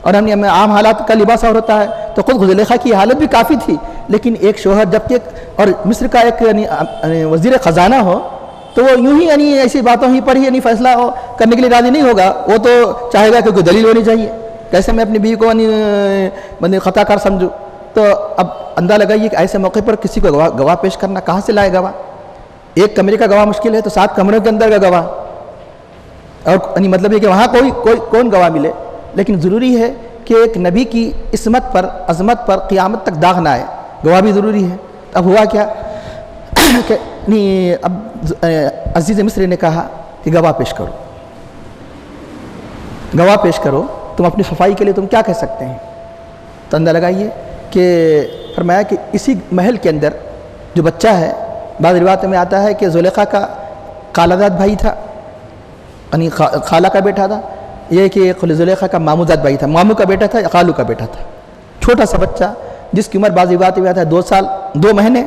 اور ہم عام حالات کا لباس اور ہوتا ہے. تو خود زلیخا کی حالت بھی کافی تھی, لیکن ایک شوہر جب کہ اور مصر کا ایک یعنی وزیر خزانہ ہو, تو وہ یوں ہی یعنی ایسی باتوں ہی پر ہی یعنی فیصلہ کرنے کے لیے راضی نہیں ہوگا. وہ تو چاہے گا کہ کوئی دلیل ہونی چاہیے, کیسے میں اپنی بیوی کو یعنی خطا کار سمجھوں. تو اب اندازہ لگائیے کہ ایسے موقع پر کسی کو گواہ پیش کرنا, کہاں سے لائے گواہ؟ ایک کمرے کا گواہ مشکل ہے, تو 7 کمروں کے اندر کا گواہ, اور یعنی مطلب یہ کہ وہاں کون گواہ ملے. لیکن ضروری ہے کہ ایک نبی کی عصمت پر, عظمت پر قیامت تک داغ نہ آئے, گواہ بھی ضروری ہے. اب ہوا کیا کہ اب عزیز مصر نے کہا کہ گواہ پیش کرو, گواہ پیش کرو, تم اپنی صفائی کے لیے تم کیا کہہ سکتے ہیں. تو اندازہ لگائیے کہ فرمایا کہ اسی محل کے اندر جو بچہ ہے, بعض روایت میں آتا ہے کہ زلیخا کا خالہ بھائی تھا, یعنی خالہ کا بیٹا تھا. یہ کہ زلیخا کا مامو زاد بھائی تھا, مامو کا بیٹا تھا یا خالو کا بیٹا تھا, چھوٹا سا بچہ جس کی عمر بعض روایت میں آتا ہے 2 سال 2 مہینے,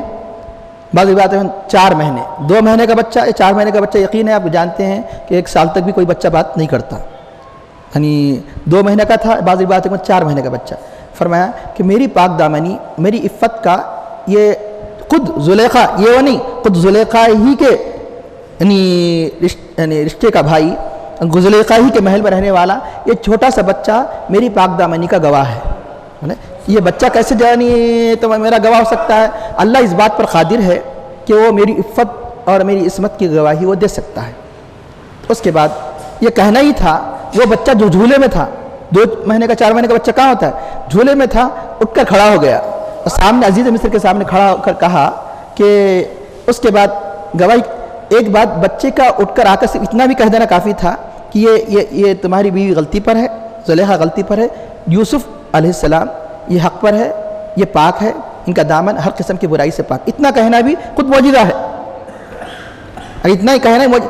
بعض روایت میں 4 مہینے. 2 مہینے کا بچہ, 4 مہینے کا بچہ, یقین ہے آپ جانتے ہیں کہ 1 سال تک بھی کوئی بچہ بات نہیں کرتا, یعنی 2 مہینے کا تھا, بعض روایت میں 4 مہینے کا بچہ. فرمایا کہ میری پاک دامنی, میری عفت کا یہ خود زلیخا, یہ وہ نہیں, خود زلیخا ہی کے یعنی رشتے کا بھائی, زلیخا ہی کے محل میں رہنے والا یہ چھوٹا سا بچہ میری پاک دامنی کا گواہ ہے. یہ بچہ کیسے جانی تو میرا گواہ ہو سکتا ہے؟ اللہ اس بات پر قادر ہے کہ وہ میری عفت اور میری عصمت کی گواہی وہ دے سکتا ہے. اس کے بعد یہ کہنا ہی تھا, وہ بچہ جو جھولے میں تھا, 2 مہینے کا 4 مہینے کا بچہ کہاں ہوتا ہے, جھولے میں تھا, اٹھ کر کھڑا ہو گیا اور سامنے عزیز مصر کے سامنے کھڑا ہو کر کہا کہ اس کے بعد گواہی. ایک بات, بچے کا اٹھ کر آ کر صرف اتنا بھی کہہ دینا کافی تھا کہ یہ تمہاری بیوی غلطی پر ہے, زلیخا غلطی پر ہے, یوسف علیہ السلام یہ حق پر ہے, یہ پاک ہے, ان کا دامن ہر قسم کی برائی سے پاک. اتنا کہنا بھی خود معجزہ ہے, اتنا ہی کہنا ہے.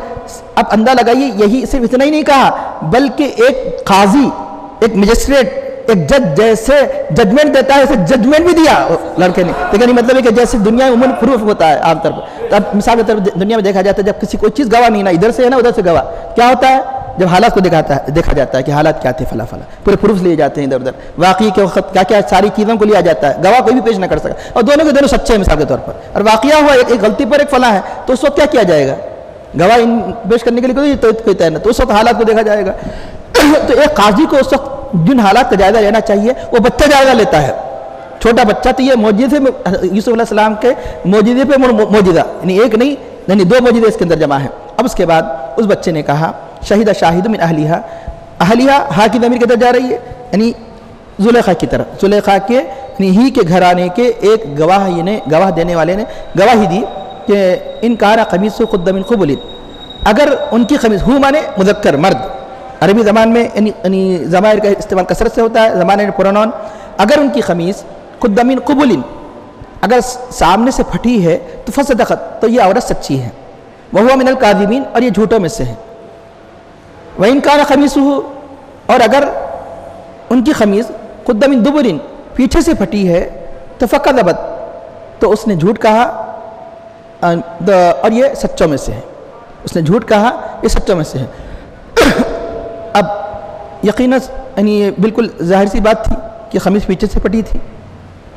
اب اندازہ لگائیے, یہی صرف اتنا ہی نہیں کہا, بلکہ ایک قاضی, ایک مجسٹریٹ, ایک جج جیسے ججمنٹ دیتا ہے ایسے ججمنٹ بھی دیا لڑکے نے. لیکن مطلب ہے کہ جیسے دنیا میں عموماً پروف ہوتا ہے عام طور پر, تو اب مثال کے طور پر دنیا میں دیکھا جاتا ہے جب کسی کوئی چیز گواہ نہیں نا, ادھر سے ہے نا ادھر سے گواہ, کیا ہوتا ہے جب حالات کو دیکھا جاتا ہے کہ حالات کیا تھے فلاں فلاں، پورے پروف لیے جاتے ہیں ادھر ادھر، واقعی کے وقت کیا کیا ساری چیزوں کو لیا جاتا ہے، گواہ کوئی بھی پیش نہ کر سکا، اور دونوں کے دونوں سچے ہیں مثال کے طور پر، اور واقعہ ہوا ایک غلطی پر ایک فلاں ہے، تو اس وقت کیا جائے گا؟ گواہ پیش کرنے کے لیے کوئی طے نہ، تو اس وقت حالات کو دیکھا جائے گا۔ تو ایک قاضی کو اس وقت جن حالات کا جائزہ لینا چاہیے وہ بچہ جائزہ لیتا ہے، چھوٹا بچہ، تو یہ معجزے میں یوسف علیہ السلام کے معجزے پہ معجزہ، یعنی ایک نہیں یعنی دو معجزے اس کے اندر جمع ہیں۔ اب اس کے بعد اس بچے نے کہا شہید شاہد من اہلیہا، اہلیہا ہا کی ضمیر کدھر جا رہی ہے؟ یعنی زلیخا کی طرف، زلیخا کے یعنی ہی کے گھرانے کے ایک گواہ دینے والے نے گواہی دی کہ ان کان قمیص قد من قبل، اگر ان کی قمیص، ہو مانے مذکر مرد، عربی زبان میں یعنی ضمائر کا استعمال کثرت سے ہوتا ہے، زمانے پرونون، اگر ان کی قمیص قد من قبل، اگر سامنے سے پھٹی ہے تو فصدقت، تو یہ عورت سچی ہے، وہو من الکاذبین، اور یہ جھوٹوں میں سے ہے، وَإِنْ كَانَ قَمِيصُهُ، اور اگر ان کی قمیص قد من دبر، پیچھے سے پھٹی ہے تو فکذبت، تو اس نے جھوٹ کہا، اور یہ سچوں میں سے ہے، اس نے جھوٹ کہا، یہ سچوں میں سے ہے۔ اب یقیناً یعنی یہ بالکل ظاہر سی بات تھی کہ قمیص پیچھے سے پھٹی تھی۔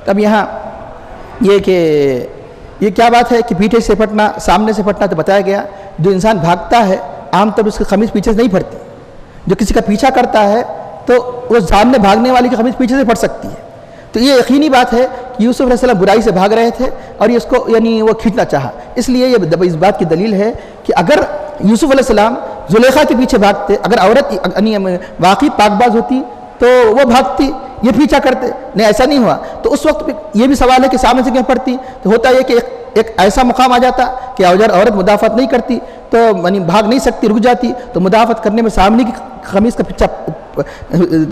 اب یہاں یہ کہ یہ کیا بات ہے کہ پیچھے سے پھٹنا، سامنے سے پھٹنا، تو بتایا گیا جو انسان بھاگتا ہے عام طور پر اس کی قمیص پیچھے سے نہیں پھٹتی، جو کسی کا پیچھا کرتا ہے تو وہ سامنے بھاگنے والے کی قمیص پیچھے سے پھٹ سکتی ہے۔ تو یہ یقینی بات ہے کہ یوسف علیہ السلام برائی سے بھاگ رہے تھے اور یہ اس کو یعنی وہ کھینچنا چاہا، اس لیے یہ اس بات کی دلیل ہے کہ اگر یوسف علیہ السلام زلیخا کے پیچھے بھاگتے، اگر عورت یعنی واقعی پاک باز ہوتی تو وہ بھاگتی، یہ پیچھا کرتے، نہیں ایسا نہیں ہوا، تو اس وقت یہ بھی سوال ہے کہ سامنے سے کیوں پڑتی؟ تو ہوتا یہ کہ ایک ایسا مقام آ جاتا کہ عورت مدافعت نہیں کرتی تو یعنی بھاگ نہیں سکتی، رک جاتی، تو مدافعت کرنے میں سامنے کی قمیص کا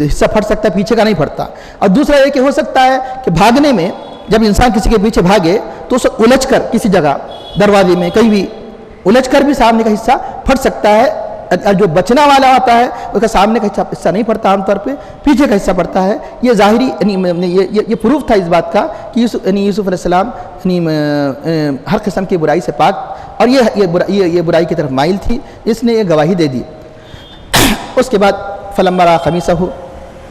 حصہ پھٹ سکتا ہے، پیچھے کا نہیں پھٹتا۔ اور دوسرا یہ کہ ہو سکتا ہے کہ بھاگنے میں جب انسان کسی کے پیچھے بھاگے تو اسے الجھ کر کسی جگہ دروازے میں کہیں بھی الجھ کر بھی سامنے کا حصہ پھٹ سکتا ہے، اور جو بچنا والا ہوتا ہے اس کا سامنے کا حصہ نہیں پڑتا، عام طور پہ پیچھے کا حصہ پڑتا ہے۔ یہ ظاہری یہ پروف تھا اس بات کا کہ یوسف علیہ السلام ہر قسم کی برائی سے پاک، اور یہ برائی کی طرف مائل تھی، اس نے یہ گواہی دے دی۔ اس کے بعد فلما رأى قمیصہ،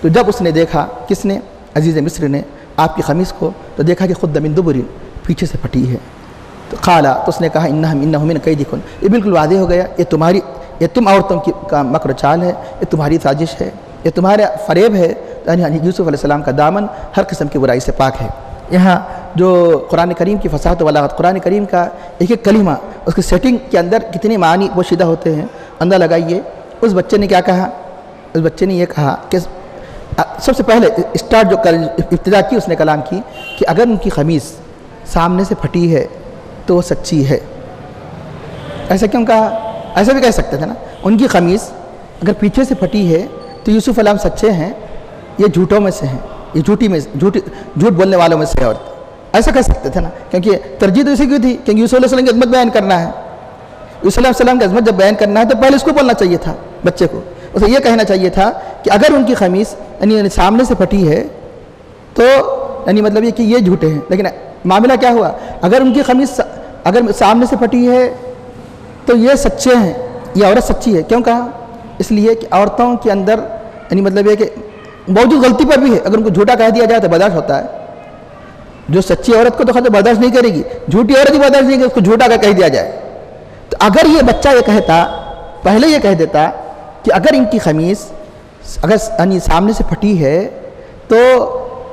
تو جب اس نے دیکھا، کس نے؟ عزیز مصر نے آپ کی قمیص کو، تو دیکھا کہ قد من دبر، پیچھے سے پھٹی ہے، تو قال، تو اس نے کہا انہ من کیدکن، یہ بالکل واضح ہو گیا، یہ تم عورتوں کا مکر و چال ہے، یہ تمہاری سازش ہے، یہ تمہارا فریب ہے۔ یعنی یوسف علیہ السلام کا دامن ہر قسم کی برائی سے پاک ہے۔ یہاں جو قرآن کریم کی فصاحت و بلاغت، قرآن کریم کا ایک ایک کلمہ اس کی سیٹنگ کے اندر کتنے معنی پوشیدہ ہوتے ہیں، اندازہ لگائیے۔ اس بچے نے کیا کہا؟ اس بچے نے یہ کہا کہ سب سے پہلے اسٹارٹ جو ابتدا کی اس نے کلام کی کہ اگر ان کی قمیص سامنے سے پھٹی ہے تو وہ سچی ہے۔ ایسا کیوں کہا؟ ایسا بھی کہہ سکتے تھے نا، ان کی قمیص اگر پیچھے سے پھٹی ہے تو یوسف علیہ السلام سچے ہیں، یہ جھوٹوں میں سے ہیں، یہ جھوٹ بولنے والوں میں سے ہے، عورت ایسا کہہ سکتے تھے نا، کیونکہ ترجیح تو اسی کی تھی کہ یوسف علیہ السلام کی عظمت بیان کرنا ہے۔ یوسف علیہ السلام کی عظمت جب بیان کرنا ہے تو پہلے اس کو بولنا چاہیے تھا، بچے کو اسے یہ کہنا چاہیے تھا کہ اگر ان کی قمیص یعنی سامنے سے پھٹی ہے تو یعنی مطلب یہ کہ یہ جھوٹے ہیں، لیکن معاملہ کیا ہوا؟ اگر ان کی قمیص اگر سامنے سے پھٹی ہے تو یہ سچے ہیں، یہ عورت سچی ہے۔ کیوں کہا؟ اس لیے کہ عورتوں کے اندر یعنی مطلب یہ کہ موجود غلطی پر بھی ہے، اگر ان کو جھوٹا کہہ دیا جائے تو برداشت ہوتا ہے، جو سچی عورت کو تو خود برداشت نہیں کرے گی، جھوٹی عورت ہی برداشت نہیں کرے، اس کو جھوٹا کہہ دیا جائے۔ تو اگر یہ بچہ یہ کہتا، پہلے یہ کہہ دیتا کہ اگر ان کی قمیص اگر یعنی سامنے سے پھٹی ہے تو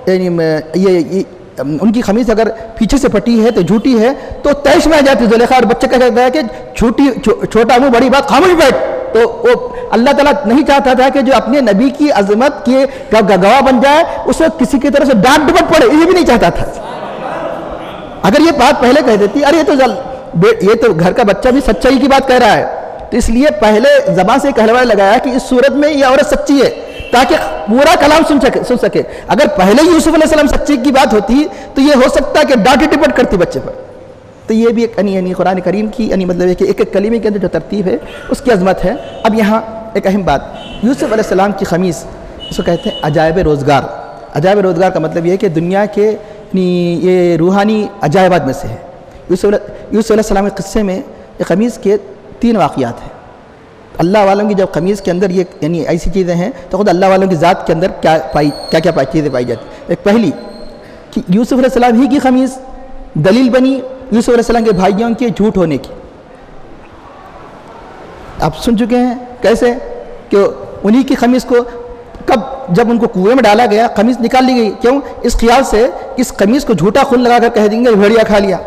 یعنی یہ ان کی قمیص اگر پیچھے سے پھٹی ہے تو جھوٹی ہے، تو تیش میں آ جاتی زلیخا، اور بچہ کہتا ہے کہ چھوٹا منہ بڑی بات، خاموش بیٹھ۔ تو وہ اللہ تعالیٰ نہیں چاہتا تھا کہ جو اپنے نبی کی عظمت کے گواہ بن جائے اس وقت کسی کی طرف سے ڈانٹ ڈپٹ پڑے، یہ بھی نہیں چاہتا تھا۔ اگر یہ بات پہلے کہہ دیتی ارے یہ تو گھر کا بچہ بھی سچائی کی بات کہہ رہا ہے، تو اس لیے پہلے زبان سے کہلوانے لگایا کہ اس صورت میں یہ عورت سچی ہے تاکہ پورا کلام سن سکے۔ اگر پہلے یوسف علیہ السلام سچی کی بات ہوتی تو یہ ہو سکتا ہے کہ ڈانٹ ڈپٹ کرتی بچے پر۔ تو یہ بھی ایک یعنی قرآن کریم کی یعنی مطلب ہے کہ ایک ایک کلمے کے اندر جو ترتیب ہے اس کی عظمت ہے۔ اب یہاں ایک اہم بات، یوسف علیہ السلام کی قمیص اس کو کہتے ہیں عجائب روزگار۔ عجائب روزگار کا مطلب یہ ہے کہ دنیا کے یہ روحانی عجائبات میں سے ہے۔ یوسف علیہ السلام کے قصے میں یہ قمیص کے 3 واقعات ہیں۔ اللہ والوں کی جب قمیض کے اندر یہ یعنی ایسی چیزیں ہیں تو خود اللہ والوں کی ذات کے اندر کیا چیزیں پائی جاتی ہیں. ایک پہلی کہ یوسف علیہ السلام ہی کی قمیض دلیل بنی یوسف علیہ السلام کے بھائیوں کے جھوٹ ہونے کی. آپ سن چکے ہیں کیسے کہ انہی کی قمیض کو جب ان کو کنویں میں ڈالا گیا قمیض نکال لی گئی. کیوں؟ اس خیال سے اس قمیض کو جھوٹا خون لگا کر کہہ دیں گے بھیڑیا کھا لیا.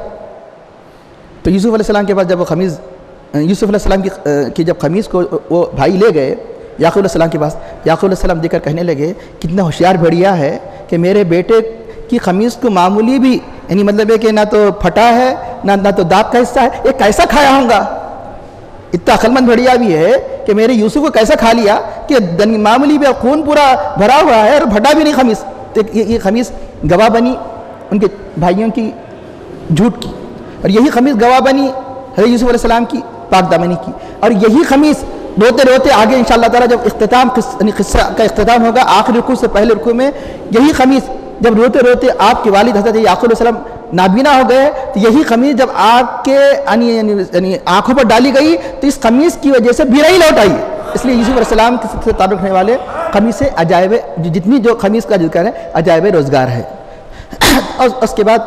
تو یوسف علیہ السلام کے پاس جب وہ قمیض یوسف علیہ السلام کی جب قمیض کو وہ بھائی لے گئے یعقوب علیہ السلام کے پاس، یعقوب علیہ السلام دیکھ کر کہنے لگے کتنا ہوشیار بھیڑیا ہے کہ میرے بیٹے کی قمیض کو معمولی بھی یعنی مطلب ہے کہ نہ تو پھٹا ہے نہ تو دانت کا حصہ ہے، یہ کیسا کھایا ہوں گا. اتنا عقل مند بھیڑیا بھی ہے کہ میرے یوسف کو کیسا کھا لیا کہ معمولی بھی خون پورا بھرا ہوا ہے اور پھٹا بھی نہیں قمیض. یہ قمیض گواہ بنی ان کے بھائیوں کی جھوٹ کی، اور یہی قمیض گواہ بنی حضرت یوسف علیہ السلام کی پاک دامنی کی. اور یہی قمیض روتے روتے آگے انشاءاللہ تعالیٰ جب قصہ کا اختتام ہوگا آخری رکوع سے پہلے رکوع میں، یہی قمیض جب روتے روتے آپ کے والد حضرت یعقوب علیہ السلام نابینا ہو گئے تو یہی قمیض جب آپ کے یعنی آنکھوں پر ڈالی گئی تو اس قمیض کی وجہ سے بیرائی لوٹ آئی. اس لیے یوسف علیہ السلام سے تعلق رکھنے والے قمیض سے عجائب جتنی جو قمیض کا ذکر ہے عجائب روزگار ہے. اور اس کے بعد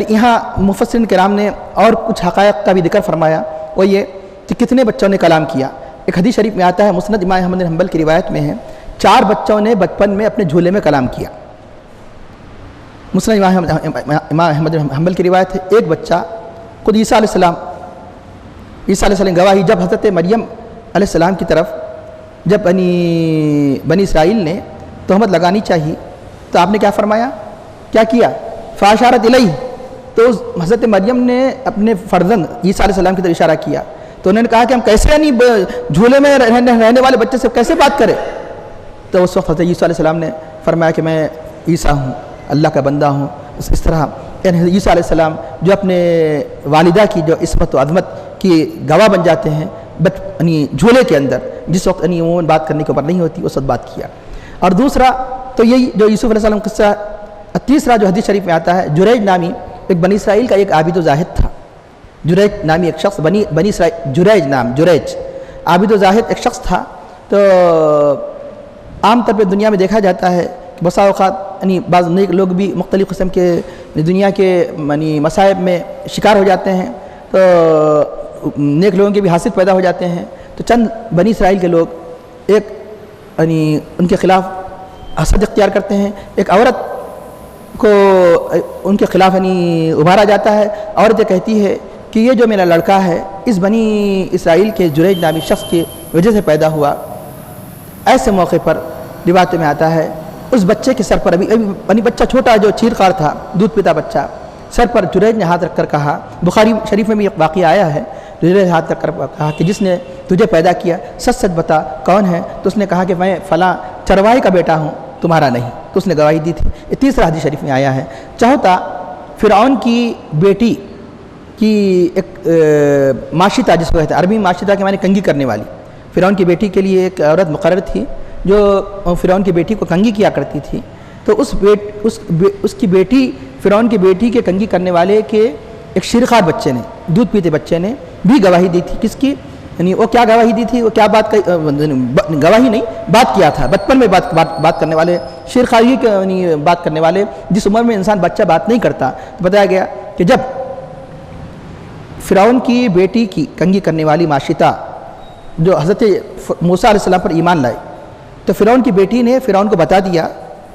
یہاں مفسرین کرام نے اور کچھ حقائق کا بھی ذکر فرمایا، وہ یہ کہ کتنے بچوں نے کلام کیا. ایک حدیث شریف میں آتا ہے، مسند امام احمد بن حنبل کی روایت میں ہے 4 بچوں نے بچپن میں اپنے جھولے میں کلام کیا. مسند امام احمد بن حنبل کی روایت ہے ایک بچہ خود عیسیٰ علیہ السلام گواہی جب حضرت مریم علیہ السلام کی طرف جب بنی اسرائیل نے تہمت لگانی چاہیے تو آپ نے کیا فرمایا، کیا کیا؟ فاشارت الیہ، تو حضرت مریم نے اپنے فرزند عیسیٰ علیہ السلام کی طرف اشارہ کیا تو انہوں نے کہا کہ ہم کیسے جھولے میں رہنے والے بچے سے کیسے بات کریں. تو اس وقت حضرت عیسیٰ علیہ السلام نے فرمایا کہ میں عیسیٰ ہوں، اللہ کا بندہ ہوں. اس طرح یعنی عیسیٰ علیہ السلام جو اپنے والدہ کی جو عصمت و عظمت کی گواہ بن جاتے ہیں یعنی جھولے کے اندر، جس وقت عموماً بات کرنے کے اوپر نہیں ہوتی اس وقت بات کیا. اور دوسرا تو یہی جو یوسف علیہ السلام قصہ. تیسرا جو حدیث شریف میں آتا ہے، جریج نامی ایک بنی اسرائیل کا ایک عابد و زاہد تھا. جریج نامی ایک شخص بنی اسرائیل، جریج عابد و زاہد ایک شخص تھا. تو عام طور پہ دنیا میں دیکھا جاتا ہے کہ بسا اوقات یعنی بعض نیک لوگ بھی مختلف قسم کے دنیا کے یعنی مصائب میں شکار ہو جاتے ہیں، تو نیک لوگوں کے بھی حاسد پیدا ہو جاتے ہیں. تو چند بنی اسرائیل کے لوگ ایک یعنی ان کے خلاف حسد اختیار کرتے ہیں. ایک عورت کو ان کے خلاف یعنی ابھارا جاتا ہے. عورت یہ کہتی ہے کہ یہ جو میرا لڑکا ہے اس بنی اسرائیل کے جریج نامی شخص کی وجہ سے پیدا ہوا. ایسے موقع پر روایتوں میں آتا ہے اس بچے کے سر پر ابھی بچہ چھوٹا جو چیرخوار تھا، دودھ پیتا بچہ، سر پر جریج نے ہاتھ رکھ کر کہا، بخاری شریف میں بھی ایک واقعہ آیا ہے، جریج نے ہاتھ رکھ کر کہا کہ جس نے تجھے پیدا کیا سچ سچ بتا کون ہے؟ تو اس نے کہا کہ میں فلاں چرواہے کا بیٹا ہوں، تمہارا نہیں. تو اس نے گواہی دی تھی. یہ تیسرا حدیث شریف میں آیا ہے. چوتھا فرعون کی بیٹی کی ایک ماشطہ جس کو کہتے ہیں، عربی ماشطہ کے معنی کنگھی کرنے والی. فرعون کی بیٹی کے لیے ایک عورت مقرر تھی جو فرعون کی بیٹی کو کنگھی کیا کرتی تھی. تو اس کی بیٹی فرعون کی بیٹی کے کنگھی کرنے والے کے ایک شیرخوار بچے نے، دودھ پیتے بچے نے بھی گواہی دی تھی. کس کی؟ یعنی وہ کیا گواہی دی تھی؟ وہ کیا بات گواہی نہیں، بات کیا تھا. بچپن میں بات کرنے والے، شیرخواری کے یعنی بات کرنے والے، جس عمر میں انسان بچہ بات نہیں کرتا. بتایا گیا کہ جب فرعون کی بیٹی کی کنگھی کرنے والی ماشطہ جو حضرت موسیٰ علیہ السلام پر ایمان لائے تو فرعون کی بیٹی نے فرعون کو بتا دیا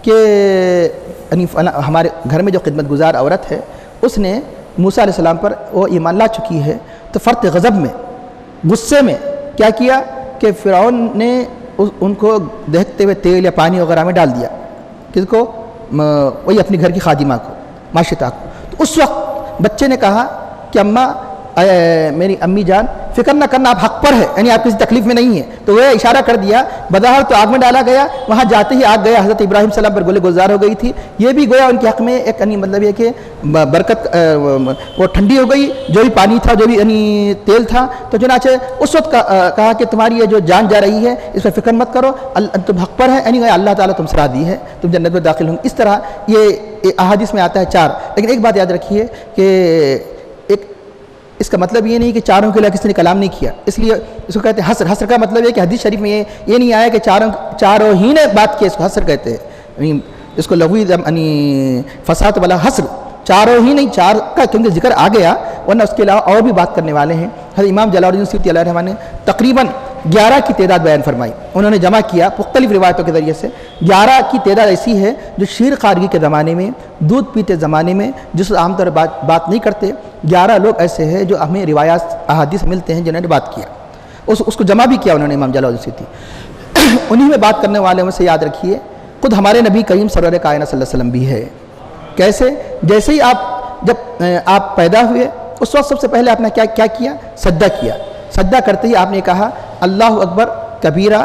کہ یعنی ہمارے گھر میں جو خدمت گزار عورت ہے اس نے موسیٰ علیہ السلام پر وہ ایمان لا چکی ہے. تو فرط غضب میں، غصے میں کیا کیا کہ فرعون نے ان کو دہتے ہوئے تیل یا پانی وغیرہ میں ڈال دیا. کس کو؟ وہی اپنی گھر کی خادمہ کو، ماشطہ کو. تو اس وقت بچے نے کہا کہ اماں، میری امی جان فکر نہ کرنا، آپ حق پر ہے، یعنی آپ کسی تکلیف میں نہیں ہے. تو وہ اشارہ کر دیا، بظاہر تو آگ میں ڈالا گیا، وہاں جاتے ہی آگ گیا، حضرت ابراہیم علیہ السلام پر گلے گلزار ہو گئی تھی. یہ بھی گویا ان کے حق میں ایک یعنی مطلب یہ کہ برکت وہ ٹھنڈی ہو گئی، جو بھی پانی تھا، جو بھی یعنی تیل تھا. تو چنانچہ اس وقت کہا کہ تمہاری یہ جو جان جا رہی ہے اس پر فکر مت کرو، تم حق پر ہے، یعنی اللہ تعالیٰ تم سے راضی ہے، تم جنت میں داخل ہوں. اس طرح یہ احادیث میں آتا ہے 4. لیکن ایک بات یاد رکھیے کہ اس کا مطلب یہ نہیں کہ چاروں کے علاوہ کسی نے کلام نہیں کیا، اس لیے اس کو کہتے ہیں حصر۔ حصر کا مطلب ہے کہ حدیث شریف میں یہ نہیں آیا کہ چاروں ہی نے بات کی، اس کو حصر کہتے ہیں، اس کو لغوی فساد والا حصر، چاروں ہی نہیں، چار کا کیونکہ ذکر آ گیا، ورنہ اس کے علاوہ اور بھی بات کرنے والے ہیں۔ حضرت امام جلال الدین سیوطی علیہ الرحمہ نے تقریباً 11 کی تعداد بیان فرمائی، انہوں نے جمع کیا مختلف روایتوں کے ذریعے سے۔ 11 کی تعداد ایسی ہے جو شیر خارگی کے زمانے میں، دودھ پیتے زمانے میں، جس عام طور پر بات نہیں کرتے، 11 لوگ ایسے ہیں جو ہمیں روایات احادیث ملتے ہیں جنہوں نے بات کیا، اس کو جمع بھی کیا انہوں نے امام جلال الدین سیوطی۔ انہی میں بات کرنے والے میں سے یاد رکھیے خود ہمارے نبی کریم سرور کائنات صلی اللہ علیہ وسلم بھی ہے۔ کیسے؟ جیسے ہی جب آپ پیدا ہوئے اس وقت سب سے پہلے آپ نے کیا کیا؟ سجدہ کیا۔ سجدہ کرتے ہی آپ نے کہا اللہ اکبر کبیرہ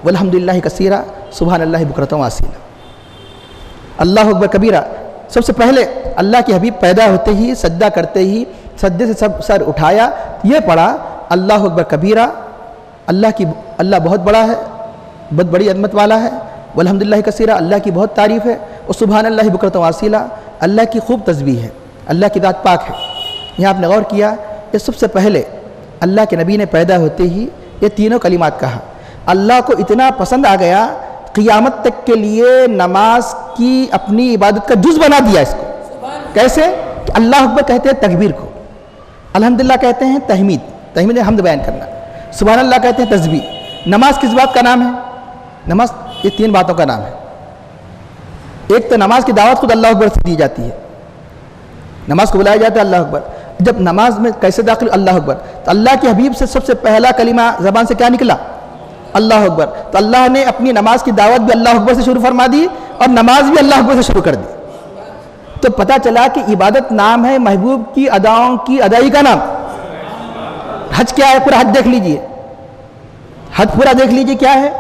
والحمدللہ کثیرہ سبحان اللہ بکرۃ و اصیلا۔ اللہ اکبر کبیرہ، سب سے پہلے اللہ کے حبیب پیدا ہوتے ہی سجدہ کرتے ہی سجدے سے سب سر اٹھایا، یہ پڑھا اللہ اکبر کبیرہ، اللہ بہت بڑا ہے، بہت بڑی عظمت والا ہے، والحمدللہ کثیرہ، اللہ کی بہت تعریف ہے، اور سبحان اللہ بکرۃ و اصیلا، اللہ کی خوب تسبیح ہے، اللہ کی ذات پاک ہے۔ یہاں آپ نے غور کیا کہ سب سے پہلے اللہ کے نبی نے پیدا ہوتے ہی یہ تینوں کلمات کہا۔ اللہ کو اتنا پسند آ گیا، قیامت تک کے لیے نماز کی اپنی عبادت کا جز بنا دیا اس کو۔ کیسے؟ کہ اللہ اکبر کہتے ہیں تکبیر کو، الحمدللہ کہتے ہیں تحمید حمد بیان کرنا، سبحان اللہ کہتے ہیں تسبیح۔ نماز کس بات کا نام ہے؟ نماز یہ 3 باتوں کا نام ہے۔ ایک تو نماز کی دعوت خود اللہ اکبر سے دی جاتی ہے، نماز کو بلایا جاتا ہے اللہ اکبر۔ جب نماز میں کیسے داخل اللہ اکبر، تو اللہ کے حبیب سے سب سے پہلا کلمہ زبان سے کیا نکلا؟ اللہ اکبر۔ تو اللہ نے اپنی نماز کی دعوت بھی اللہ اکبر سے شروع فرما دی اور نماز بھی اللہ اکبر سے شروع کر دی۔ تو پتہ چلا کہ عبادت نام ہے محبوب کی اداؤں کی ادائی کا نام۔ حج کیا ہے؟ پورا حج دیکھ لیجئے، حج پورا دیکھ لیجئے کیا ہے؟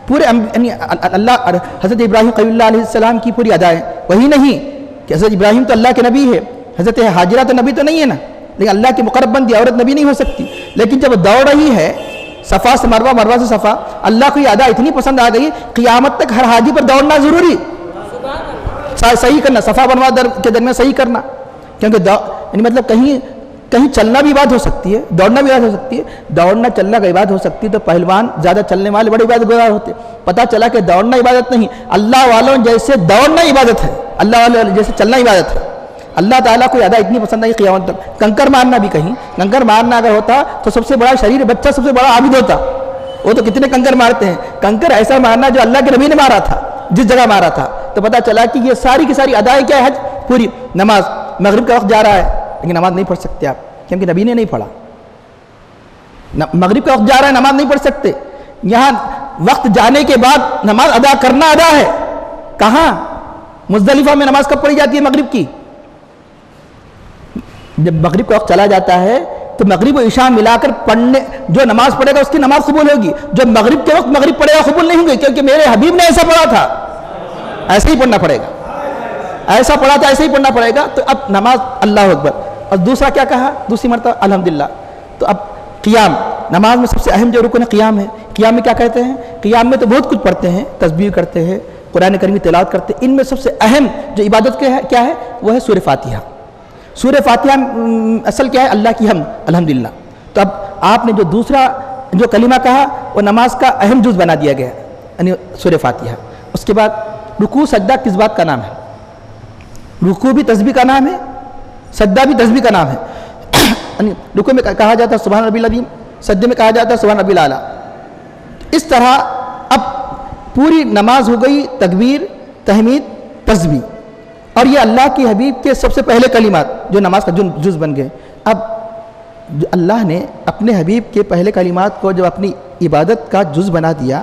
پورے اللہ حضرت ابراہیم خلیل اللہ علیہ السلام کی پوری ادائیں، وہی نہیں کہ حضرت ابراہیم تو اللہ کے نبی ہے، حضرت حاجرہ تو نبی تو نہیں ہے نا، لیکن اللہ کی مقرب بندی عورت نبی نہیں ہو سکتی، لیکن جب دوڑ رہی ہے صفا سے مروہ، مروہ سے صفا، اللہ کو یہ ادا اتنی پسند آ گئی، قیامت تک ہر حاجی پر دوڑنا ضروری، صحیح کرنا، صفا مروا کے درمیان صحیح کرنا، کیونکہ یعنی مطلب کہیں چلنا بھی عبادت ہو سکتی ہے، دوڑنا بھی عبادت ہو سکتی ہے، دوڑنا چلنا کا عبادت ہو سکتی ہے، تو پہلوان زیادہ چلنے والے بڑے عبادت گزار ہوتے، پتہ چلا کہ دوڑنا عبادت نہیں، اللہ والوں جیسے دوڑنا عبادت ہے، اللہ والوں جیسے چلنا عبادت ہے۔ اللہ تعالیٰ کو ادا اتنی پسند آئی قیامت تک۔ کنکر مارنا بھی کہیں، کنکر مارنا اگر ہوتا تو سب سے بڑا شریر بچہ سب سے بڑا عابد ہوتا، وہ تو کتنے کنکر مارتے ہیں، کنکر ایسا مارنا جو اللہ کے نبی نے مارا تھا، جس جگہ مارا تھا، تو پتہ چلا کہ یہ ساری کی ساری ادائیں کیا ہے؟ حج پوری۔ نماز، مغرب کا وقت جا رہا ہے لیکن نماز نہیں پڑھ سکتے آپ، کیونکہ نبی نے نہیں پڑھا۔ مغرب کا وقت جا رہا ہے، نماز نہیں پڑھ سکتے، یہاں وقت جانے کے بعد نماز ادا کرنا ادا ہے۔ کہاں؟ مزدلفہ میں نماز کب پڑھی جاتی ہے مغرب کی؟ جب مغرب کا وقت چلا جاتا ہے تو مغرب و عشاء ملا کر پڑھنے، جو نماز پڑھے گا اس کی نماز قبول ہوگی، جو مغرب کے وقت مغرب پڑھے گا قبول نہیں ہوگی، کیونکہ میرے حبیب نے ایسا پڑھا تھا، ایسے ہی پڑھنا پڑے گا، ایسا پڑھا تھا ایسے ہی پڑھنا پڑے گا۔ تو اب نماز اللہ اکبر، اور دوسرا کیا کہا دوسری مرتبہ؟ الحمدللہ۔ تو اب قیام، نماز میں سب سے اہم جو رکن ہے قیام ہے۔ قیام میں کیا کہتے ہیں؟ قیام میں تو بہت کچھ پڑھتے ہیں، تسبیح کرتے ہیں، قرآن کریم کی تلاوت کرتے ہیں، ان میں سب سے اہم جو عبادت کیا ہے وہ ہے سورہ فاتحہ۔ سورہ فاتحہ اصل کیا ہے؟ اللہ کی حمد، الحمدللہ۔ تو اب آپ نے جو دوسرا جو کلمہ کہا وہ نماز کا اہم جز بنا دیا گیا، یعنی سورہ فاتحہ۔ اس کے بعد رکوع سجدہ کس بات کا نام ہے؟ رکوع بھی تسبیح کا نام ہے، سجدہ بھی تسبیح کا نام ہے۔ یعنی رکوع میں کہا جاتا ہے سبحان ربی العظیم، سجدے میں کہا جاتا ہے سبحان ربی الاعلیٰ۔ اس طرح اب پوری نماز ہو گئی تکبیر، تحمید، تسبیح، اور یہ اللہ کی حبیب کے سب سے پہلے کلمات جو نماز کا جز بن گئے۔ اب اللہ نے اپنے حبیب کے پہلے کلمات کو جب اپنی عبادت کا جز بنا دیا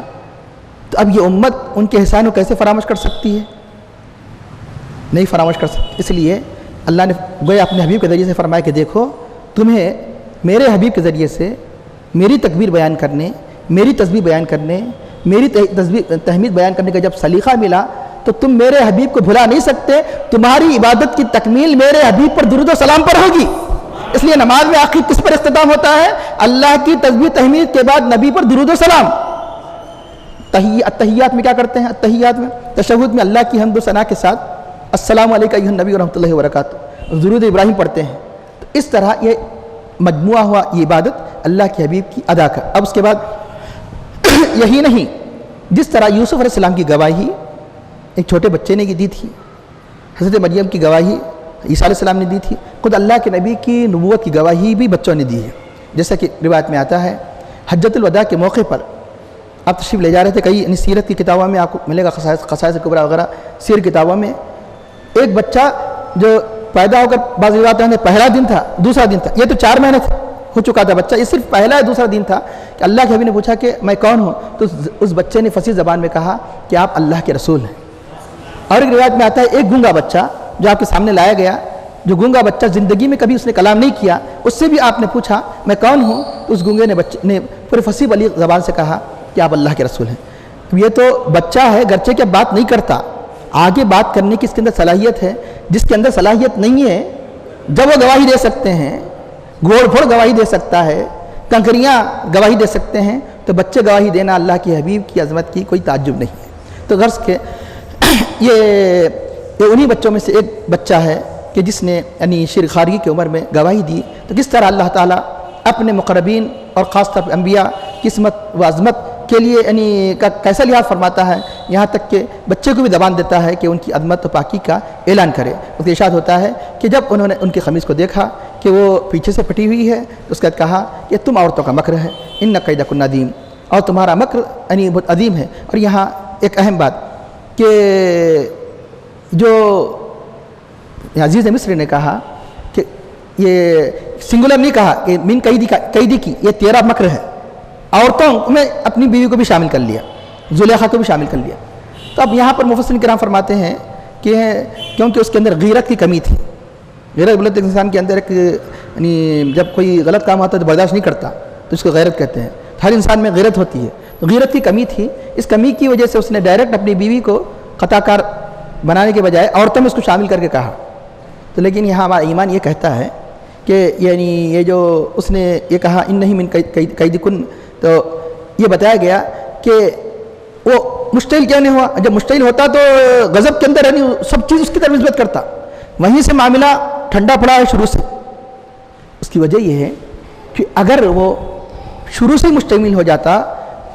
تو اب یہ امت ان کے احسان کو کیسے فراموش کر سکتی ہے؟ نہیں فراموش کر سکتی۔ اس لیے اللہ نے گویا اپنے حبیب کے ذریعے سے فرمایا کہ دیکھو تمہیں میرے حبیب کے ذریعے سے میری تکبیر بیان کرنے، میری تسبیح بیان کرنے، میری تحمید بیان کرنے کا جب سلیقہ ملا تو تم میرے حبیب کو بھلا نہیں سکتے، تمہاری عبادت کی تکمیل میرے حبیب پر درود و سلام پر ہوگی۔ اس لیے نماز میں آخر کس پر اختتام ہوتا ہے؟ اللہ کی تسبیح تحمید کے بعد نبی پر درود و سلام۔ تحیات میں کیا کرتے ہیں؟ تحیات میں تشہد میں اللہ کی حمد و ثنا کے ساتھ السلام علیکم ایھا النبی ورحمۃ اللہ وبرکاتہ، درود ابراہیم پڑھتے ہیں۔ تو اس طرح یہ مجموعہ ہوا یہ عبادت اللہ کے حبیب کی ادا کر۔ اب اس کے بعد یہی نہیں، جس طرح یوسف علیہ السلام کی گواہی ایک چھوٹے بچے نے دی تھی، حضرت مریم کی گواہی عیسیٰ علیہ السلام نے دی تھی، خود اللہ کے نبی کی نبوت کی گواہی بھی بچوں نے دی ہے۔ جیسا کہ روایت میں آتا ہے حجۃ الوداع کے موقع پر آپ تشریف لے جا رہے تھے، کئی سیرت کی کتابوں میں آپ کو ملے گا، خصائص کبریٰ وغیرہ سیر کتابوں میں، ایک بچہ جو پیدا ہو کر بعض روایات میں پہلا دن تھا، دوسرا دن تھا، یہ تو 4 مہینے ہو چکا تھا بچہ، یہ صرف پہلا ہے دوسرا دن تھا کہ اللہ کے حبیب نے پوچھا کہ میں کون ہوں، تو اس بچے نے فصیح زبان میں کہا کہ آپ اللہ کے رسول ہیں۔ اور ایک روایت میں آتا ہے ایک گونگا بچہ جو آپ کے سامنے لایا گیا، جو گونگا بچہ زندگی میں کبھی اس نے کلام نہیں کیا، اس سے بھی آپ نے پوچھا میں کون ہوں، تو اس گونگے نے پورے فصیح بلیغ زبان سے کہا کہ آپ اللہ کے رسول ہیں۔ یہ تو بچہ ہے، گرچہ کہ بات نہیں کرتا، آگے بات کرنے کی اس کے اندر صلاحیت ہے، جس کے اندر صلاحیت نہیں ہے جب وہ گواہی دے سکتے ہیں، گھوڑ پھوڑ گواہی دے سکتا ہے، کنکریاں گواہی دے سکتے ہیں، تو بچے گواہی دینا اللہ کے حبیب کی عظمت کی کوئی تعجب نہیں ہے۔ تو غرض کہ یہ انہی بچوں میں سے ایک بچہ ہے کہ جس نے یعنی شیر خارگی کی عمر میں گواہی دی۔ تو کس طرح اللہ تعالیٰ اپنے مقربین اور خاص طور پر انبیاء کی عصمت و عظمت کے لیے یعنی کیسا لحاظ فرماتا ہے، یہاں تک کہ بچے کو بھی زبان دیتا ہے کہ ان کی عظمت و پاکی کا اعلان کرے۔ اس کا ارشاد ہوتا ہے کہ جب انہوں نے ان کی قمیص کو دیکھا کہ وہ پیچھے سے پھٹی ہوئی ہے، تو اس کے بعد کہا کہ تم عورتوں کا مکر ہے، ان کیدکن عظیم، اور تمہارا مکر یعنی بہت عظیم ہے۔ اور یہاں ایک اہم بات کہ جو عزیز مصر نے کہا کہ یہ سنگولر نہیں کہا کہ من قیدی کی، یہ تیرا مکر ہے، عورتوں میں اپنی بیوی کو بھی شامل کر لیا، زلیخا کو بھی شامل کر لیا۔ تو اب یہاں پر مفسرین کرام فرماتے ہیں کہ کیونکہ اس کے اندر غیرت کی کمی تھی، غیرت بولتے انسان کے اندر ایک یعنی جب کوئی غلط کام ہوتا ہے تو برداشت نہیں کرتا، تو اس کو غیرت کہتے ہیں، ہر انسان میں غیرت ہوتی ہے، تو غیرت کی کمی تھی، اس کمی کی وجہ سے اس نے ڈائریکٹ اپنی بیوی کو خطا کار بنانے کے بجائے عورتوں میں اس کو شامل کر کے کہا۔ تو لیکن یہاں ہمارا ایمان یہ کہتا ہے کہ یعنی یہ جو اس نے یہ کہا انہی من قیدکن، تو یہ بتایا گیا کہ وہ مشتعل کیوں نہیں ہوا، جب مشتعل ہوتا تو غضب کے اندر یعنی سب چیز اس کی طرف نسبت کرتا، وہیں سے معاملہ ٹھنڈا پڑا ہے شروع سے۔ اس کی وجہ یہ ہے کہ اگر وہ شروع سے مشتعل ہو جاتا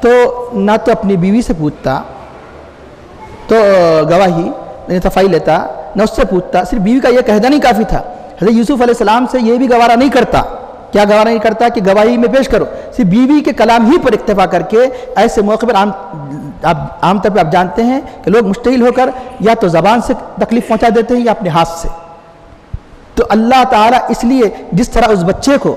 تو نہ تو اپنی بیوی سے پوچھتا تو گواہی صفائی لیتا، نہ اس سے پوچھتا، صرف بیوی کا یہ کہنا نہیں کافی تھا، حضرت یوسف علیہ السلام سے یہ بھی گوارا نہیں کرتا، کیا گوارا نہیں کرتا کہ گواہی میں پیش کرو، صرف بیوی کے کلام ہی پر اکتفا کر کے ایسے موقع پر عام طور پہ آپ جانتے ہیں کہ لوگ مشتعل ہو کر یا تو زبان سے تکلیف پہنچا دیتے ہیں یا اپنے ہاتھ سے۔ تو اللہ تعالیٰ اس لیے جس طرح اس بچے کو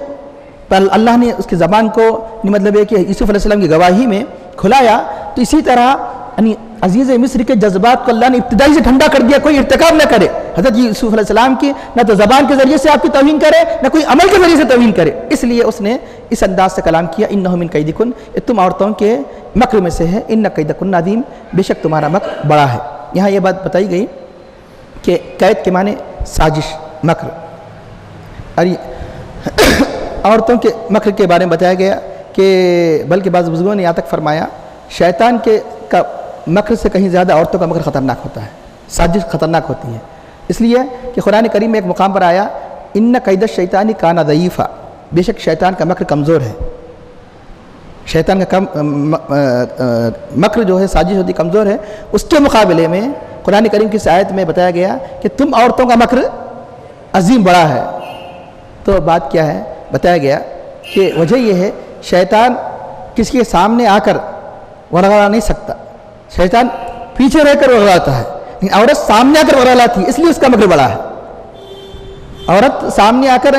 اللہ نے اس کی زبان کو مطلب ہے کہ یوسف علیہ السلام کی گواہی میں کھلایا، تو اسی طرح یعنی عزیز مصر کے جذبات کو اللہ نے ابتدائی سے ٹھنڈا کر دیا، کوئی ارتکاب نہ کرے حضرت یوسف علیہ السلام کی، نہ تو زبان کے ذریعے سے آپ کی توہین کرے، نہ کوئی عمل کے ذریعے سے توہین کرے، اس لیے اس نے اس انداز سے کلام کیا انہ من قیدکن، تم عورتوں کے مکر میں سے ہے، ان کیدکن عظیم، بے شک تمہارا مکر بڑا ہے۔ یہاں یہ بات بتائی گئی کہ قید کے معنی سازش، مکر، اور عورتوں کے مکر کے بارے میں بتایا گیا کہ بلکہ بعض بزرگوں نے یہاں تک فرمایا شیطان کا مکر سے کہیں زیادہ عورتوں کا مکر خطرناک ہوتا ہے، سازش خطرناک ہوتی ہے، اس لیے کہ قرآن کریم میں ایک مقام پر آیا ان کید الشیطان کان ضعیفا، بے شک شیطان کا مکر کمزور ہے، شیطان کا مکر جو ہے سازش ہوتی کمزور ہے۔ اس کے مقابلے میں قرآن کریم کی اس آیت میں بتایا گیا کہ تم عورتوں کا مکر عظیم بڑا ہے۔ تو بات کیا ہے؟ بتایا گیا کہ وجہ یہ ہے شیطان کسی کے سامنے آ کر ورغلا نہیں سکتا، شیطان پیچھے رہ کر ورغلاتا ہے، لیکن عورت سامنے آ کر ورغلاتی ہے، اس لیے اس کا مکر بڑا ہے۔ عورت سامنے آ کر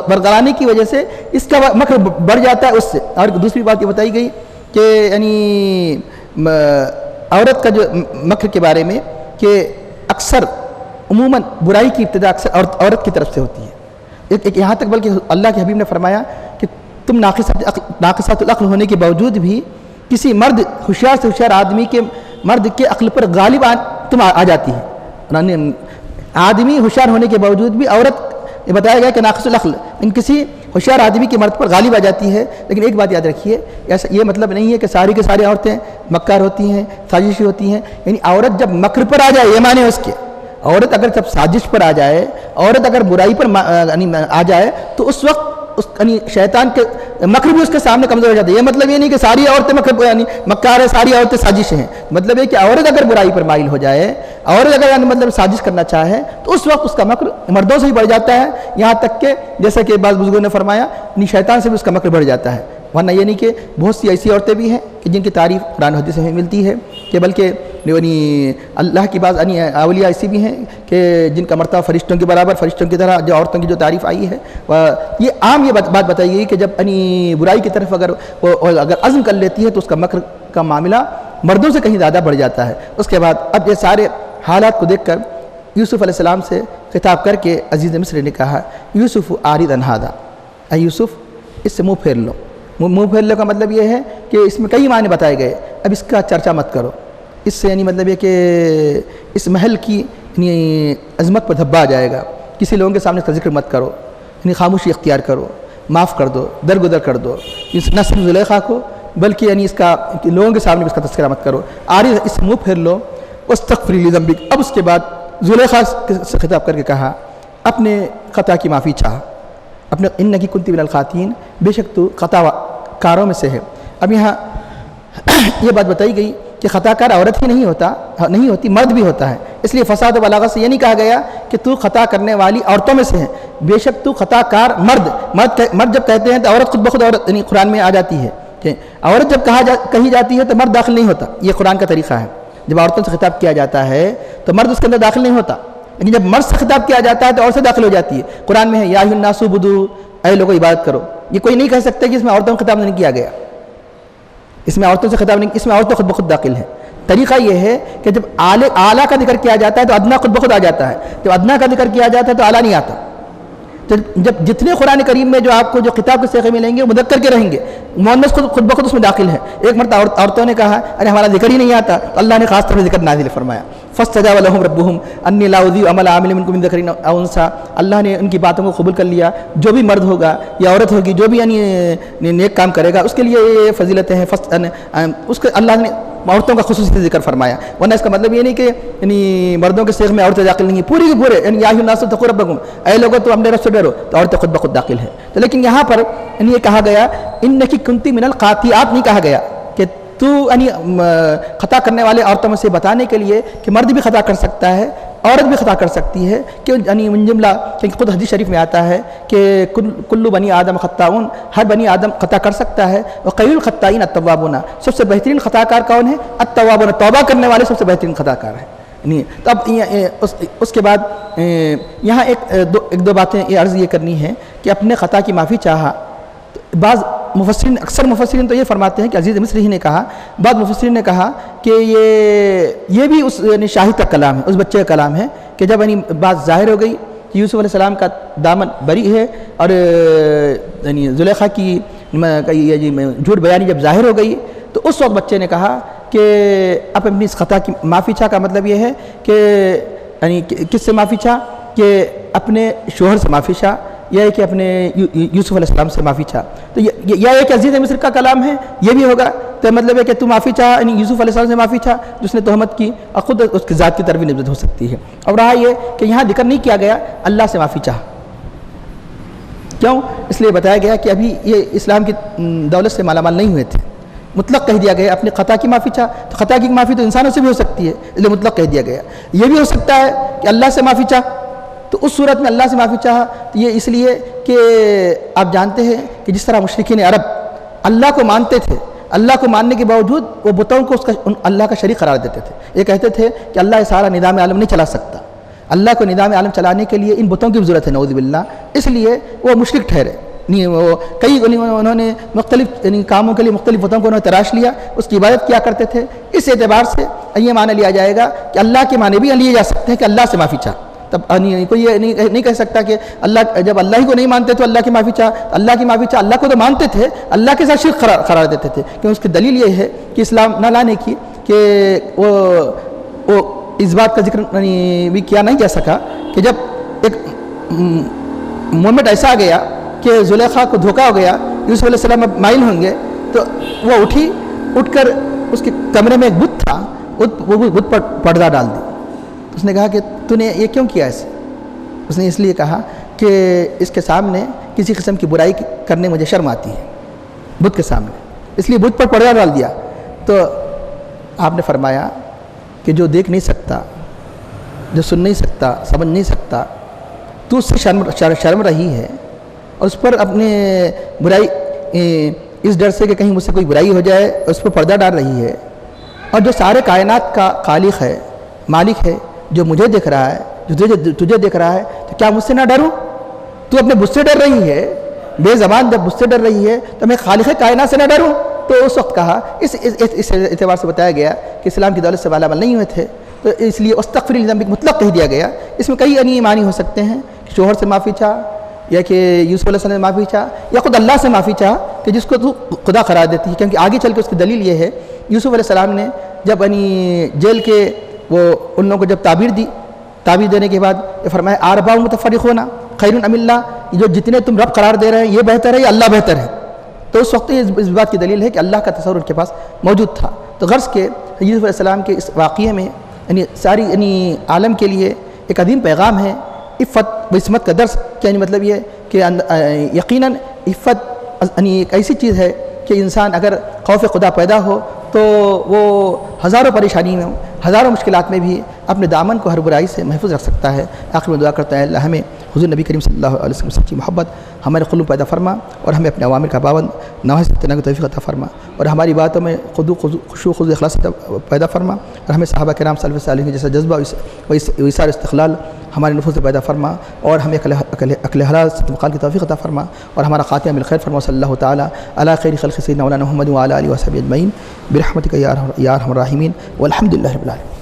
ورغلانے کی وجہ سے اس کا مکر بڑھ جاتا ہے اس سے۔ اور دوسری بات یہ بتائی گئی کہ یعنی عورت کا جو مکر کے بارے میں کہ اکثر عموماً برائی کی ابتدا اکثر عورت کی طرف سے ہوتی ہے، ایک یہاں تک بلکہ اللہ کے حبیب نے فرمایا کہ تم ناقصات العقل ہونے کے باوجود بھی کسی مرد ہوشیار سے ہوشیار آدمی کے مرد کے عقل پر غالب تم آ جاتی ہے۔ آدمی ہوشیار ہونے کے باوجود بھی عورت یہ بتایا گیا کہ ناقص العقل ان کسی ہوشیار آدمی کے مرد پر غالب آ جاتی ہے۔ لیکن ایک بات یاد رکھیے، ایسا یہ مطلب نہیں ہے کہ ساری کی ساری عورتیں مکار ہوتی ہیں، سازشی ہوتی ہیں، یعنی عورت جب مکر پر آ جائے یہ معنی اس کے عورت اگر جب سازش پر آ جائے، عورت اگر برائی پر آ جائے تو اس وقت شیطان کے مکر بھی اس کے سامنے کمزور ہو جاتے ہیں۔ یہ مطلب یہ نہیں کہ ساری عورتیں مکار ہیں، ساری عورتیں سازش ہیں، مطلب یہ کہ عورت اگر برائی پر مائل ہو جائے، عورت اگر مطلب سازش کرنا چاہے تو اس وقت اس کا مکر مردوں سے ہی بڑھ جاتا ہے، یہاں تک کہ جیسا کہ بعض بزرگوں نے فرمایا شیطان سے بھی اس کا مکر بڑھ جاتا ہے۔ ورنہ یہ نہیں کہ بہت سی ایسی عورتیں بھی ہیں کہ جن کی تعریف قرآن و حدیث میں ملتی ہے، کہ بلکہ اللہ کی بعض اولیاء ایسی بھی ہیں کہ جن کا مرتبہ فرشتوں کے برابر، فرشتوں کی طرح جو عورتوں کی جو تعریف آئی ہے، یہ عام یہ بات بتائی گئی کہ جب برائی کی طرف اگر عزم کر لیتی ہے تو اس کا مکر کا معاملہ مردوں سے کہیں زیادہ بڑھ جاتا ہے۔ اس کے بعد اب یہ سارے حالات کو دیکھ کر یوسف علیہ السلام سے خطاب کر کے عزیز مصر نے کہا یوسف عارض عن ھذا، اے یوسف اس سے منہ پھیر لو۔ منہ پھیر لو کا مطلب یہ ہے کہ اس میں کئی معنی بتائے گئے، اب اس کا چرچا مت کرو، اس سے مطلب یہ کہ اس محل کی عظمت پر دھبا آ جائے گا، کسی لوگوں کے سامنے اس کا ذکر مت کرو، خاموشی اختیار کرو، معاف کر دو، درگزر کر دو، نہ صرف زلیخا کو بلکہ اس کا لوگوں کے سامنے بھی اس کا تذکرہ مت کرو، عارض اس سے منہ پھیر لو، واستغفری لذنبک۔ اب اس کے بعد زلیخا سے خطاب کر کے کہا اپنے خطا کی معافی چاہ، اپنے انکی کنتی من الخاطئین، بے شک تو خطا کاروں میں سے ہے۔ اب یہاں یہ بات بتائی گئی کہ خطا کار عورت ہی نہیں ہوتی، مرد بھی ہوتا ہے، اس لیے فساد و بلاغت سے یہ نہیں کہا گیا کہ تو خطا کرنے والی عورتوں میں سے ہے، بے شک تو خطا کار مرد جب کہتے ہیں تو عورت خود بخود عورت قرآن میں آ جاتی ہے کہ عورت جب کہی جاتی ہے تو مرد داخل نہیں ہوتا، یہ قرآن کا طریقہ ہے۔ جب عورتوں سے خطاب کیا جاتا ہے تو مرد اس کے اندر داخل نہیں ہوتا، لیکن جب مرد سے خطاب کیا جاتا ہے تو عورت سے داخل ہو جاتی ہے۔ قرآن میں ہے یا ایھا الناس اعبدوا، اے لوگوں عبادت کرو، یہ کوئی نہیں کہہ سکتا کہ اس میں عورتوں کا خطاب نہیں کیا گیا، اس میں عورتوں سے خطاب نہیں، اس میں عورتیں خود بخود داخل ہیں۔ طریقہ یہ ہے کہ جب اعلیٰ کا ذکر کیا جاتا ہے تو ادنا خود بخود آ جاتا ہے، جب ادنا کا ذکر کیا جاتا ہے تو اعلیٰ نہیں آتا۔ تو جب جتنے قرآن کریم میں جو آپ کو جو خطاب کے صیغے ملیں گے وہ مذکر کے رہیں گے، مؤنث خود بخود اس میں داخل ہے۔ ایک مرتبہ عورتوں نے کہا ارے ہمارا ذکر ہی نہیں آتا، تو اللہ نے خاص طور پر ذکر نازل فرمایا فاستجاب لهم ربهم انی لا اضیع عمل عامل منکم من ذکر او انثی، اللہ نے ان کی باتوں کو قبول کر لیا، جو بھی مرد ہوگا یا عورت ہوگی، جو بھی نیک کام کرے گا اس کے لیے یہ فضیلتیں ہیں، اس کے اللہ نے عورتوں کا خصوصی ذکر فرمایا۔ ورنہ اس کا مطلب یہ نہیں کہ مردوں کے صیغ میں عورتیں داخل نہیں ہیں، پوری کے پورے یا ایھا الناس اتقوا ربکم، اے لوگوں تو اپنے رب سے ڈرو، تو عورتیں خود بخود داخل ہیں۔ تو لیکن یہاں پر یہ کہا گیا انکی کنتی من الخاطئات نہیں کہا گیا کہ تو خطا کرنے والے عورتوں میں سے بتانے کے لیے کہ مرد بھی خطا کر سکتا ہے، عورت بھی خطا کر سکتی ہے، کہ من جملہ کہ خود حدیث شریف میں آتا ہے کہ کل بنی آدم خطاؤن، ہر بنی آدم خطا کر سکتا ہے، وخیر الخطائین التوابون، سب سے بہترین خطا کار کون ہے؟ التوابون، توبہ کرنے والے سب سے بہترین خطا کار ہیں۔ تو اب اس کے بعد یہاں ایک دو باتیں یہ عرض یہ کرنی ہے کہ اپنے خطا کی معافی چاہا۔ بعض مفسرین، اکثر مفسرین تو یہ فرماتے ہیں کہ عزیز مصری نے کہا، بعض مفسرین نے کہا کہ یہ بھی اس شاہد کا کلام ہے، اس بچے کا کلام ہے کہ جب بات ظاہر ہو گئی کہ یوسف علیہ السلام کا دامن بری ہے اور زلیخا کی جھوٹ بیانی جب ظاہر ہو گئی تو اس وقت بچے نے کہا کہ اب اپنی اس خطا کی معافی چاہ کا مطلب یہ ہے کہ کس سے معافی چاہ؟ کہ اپنے شوہر سے معافی چاہ، یہ ہے کہ اپنے یوسف علیہ السلام سے معافی چاہ۔ تو یہ ایک عزیز مصر کا کلام ہے، یہ بھی ہوگا تو مطلب ہے کہ تو معافی چاہ، یوسف علیہ السلام سے معافی چاہ جس نے تہمت کی، اور خود اس کی ذات کی طرف بھی نسبت ہو سکتی ہے۔ اور رہا یہ کہ یہاں ذکر نہیں کیا گیا اللہ سے معافی چاہ، کیوں؟ اس لیے بتایا گیا کہ ابھی یہ اسلام کی دولت سے مالا مال نہیں ہوئے تھے، مطلق کہہ دیا گیا اپنے خطا کی معافی چاہ، تو خطا کی معافی تو انسانوں سے بھی ہو سکتی ہے، اس لیے مطلق کہہ دیا گیا۔ یہ بھی ہو سکتا ہے کہ اللہ سے معافی چاہ، تو اس صورت میں اللہ سے معافی چاہا تو یہ اس لیے کہ آپ جانتے ہیں کہ جس طرح مشرکین عرب اللہ کو مانتے تھے، اللہ کو ماننے کے باوجود وہ بتوں کو اللہ کا شریک قرار دیتے تھے، یہ کہتے تھے کہ اللہ سارا نظام عالم نہیں چلا سکتا، اللہ کو نظام عالم چلانے کے لیے ان بتوں کی ضرورت ہے، نعوذ باللہ، اس لیے وہ مشرک ٹھہرے۔ وہ کئی انہوں نے مختلف کاموں کے لیے مختلف بتوں کو انہوں نے تراش لیا، اس کی عبادت کیا کرتے تھے۔ اس اعتبار سے یہ معنی لیا جائے گا کہ اللہ کے معنی بھی لیے جا سکتے ہیں کہ اللہ سے معافی چاہ، تب کوئی یہ نہیں کہہ سکتا کہ اللہ، جب اللہ ہی کو نہیں مانتے تو اللہ کی معافی چاہ، اللہ کی معافی چاہ، اللہ کو تو مانتے تھے، اللہ کے ساتھ شرک قرار دیتے تھے، کہ اس کی دلیل یہ ہے کہ اسلام نہ لانے کی کہ وہ اس بات کا ذکر بھی کیا نہیں جا سکا کہ جب ایک مومنٹ ایسا آ گیا کہ زلیخا کو دھوکہ ہو گیا، یوسف علیہ السلام اب مائل ہوں گے، تو وہ اٹھ کر اس کے کمرے میں ایک بت تھا، وہ بت پر پردہ ڈال دی، اس نے کہا کہ تو نے یہ کیوں کیا ایسے؟ اس نے اس لیے کہا کہ اس کے سامنے کسی قسم کی برائی کرنے مجھے شرم آتی ہے، بت کے سامنے، اس لیے بت پر پردہ ڈال دیا۔ تو آپ نے فرمایا کہ جو دیکھ نہیں سکتا، جو سن نہیں سکتا، سمجھ نہیں سکتا، تو اس سے شرم رہی ہے اور اس پر اپنے برائی اس ڈر سے کہ کہیں مجھ سے کوئی برائی ہو جائے اس پر پردہ ڈال رہی ہے، اور جو سارے کائنات کا خالق ہے، مالک ہے، جو مجھے دیکھ رہا ہے، جو تجھے دیکھ رہا ہے، تو کیا مجھ سے نہ ڈروں؟ تو اپنے بت سے ڈر رہی ہے، بے زبان جب بت سے ڈر رہی ہے تو میں خالق کائنات سے نہ ڈروں؟ تو اس وقت کہا، اس اعتبار سے بتایا گیا کہ اسلام کی دولت سے والا عمل نہیں ہوئے تھے، تو اس لیے استغفر لذنبک مطلق کہہ دیا گیا۔ اس میں کئی معنی ہو سکتے ہیں کہ شوہر سے معافی چاہ، یا کہ یوسف علیہ السلام سے معافی چاہ، یا خود اللہ سے معافی چاہ کہ جس کو تو خدا قرار دیتی ہے، کیونکہ آگے چل کے اس کی دلیل یہ ہے، یوسف علیہ السلام نے جب جیل کے وہ ان لوگوں کو جب تعبیر دینے کے بعد یہ فرمایا آرباء متفرقون خیر ام اللہ، جو جتنے تم رب قرار دے رہے ہیں یہ بہتر ہے یا اللہ بہتر ہے؟ تو اس وقت اس بات کی دلیل ہے کہ اللہ کا تصور ان کے پاس موجود تھا۔ تو غرض کے یوسف علیہ السلام کے اس واقعے میں ساری عالم کے لیے ایک عظیم پیغام ہے، عفت و عصمت کا درس، یعنی مطلب یہ کہ یقیناً عفت ایک ایسی چیز ہے کہ انسان اگر خوف خدا پیدا ہو تو وہ ہزاروں پریشانی میں، ہزاروں مشکلات میں بھی اپنے دامن کو ہر برائی سے محفوظ رکھ سکتا ہے۔ آخر میں دعا کرتا ہے اللہ ہمیں حضور نبی کریم صلی اللہ علیہ وسلم سچی محبت ہمارے قلوب پیدا فرما، اور ہمیں اپنے اوامر کا پابند نواہی سے اجتناب کی توفیق عطا فرما، اور ہماری باتوں میں خشوع خضوع اخلاص پیدا فرما، اور ہمیں صحابہ کرام سلف صالحین جیسا جذبہ و ایثار استقلال ہمارے نفوس سے پیدا فرما، اور ہمیں عقل حلال سے انتقال کی توفیق عطا فرما، اور ہمارا خاتمہ بالخیر فرما۔ صلی اللہ تعالیٰ علی خیر خلق سیدنا مولانا محمد وعلی آلہ وصحبہ اجمعین برحمتک یا ارحم الراحمین والحمد للہ رب العالمین۔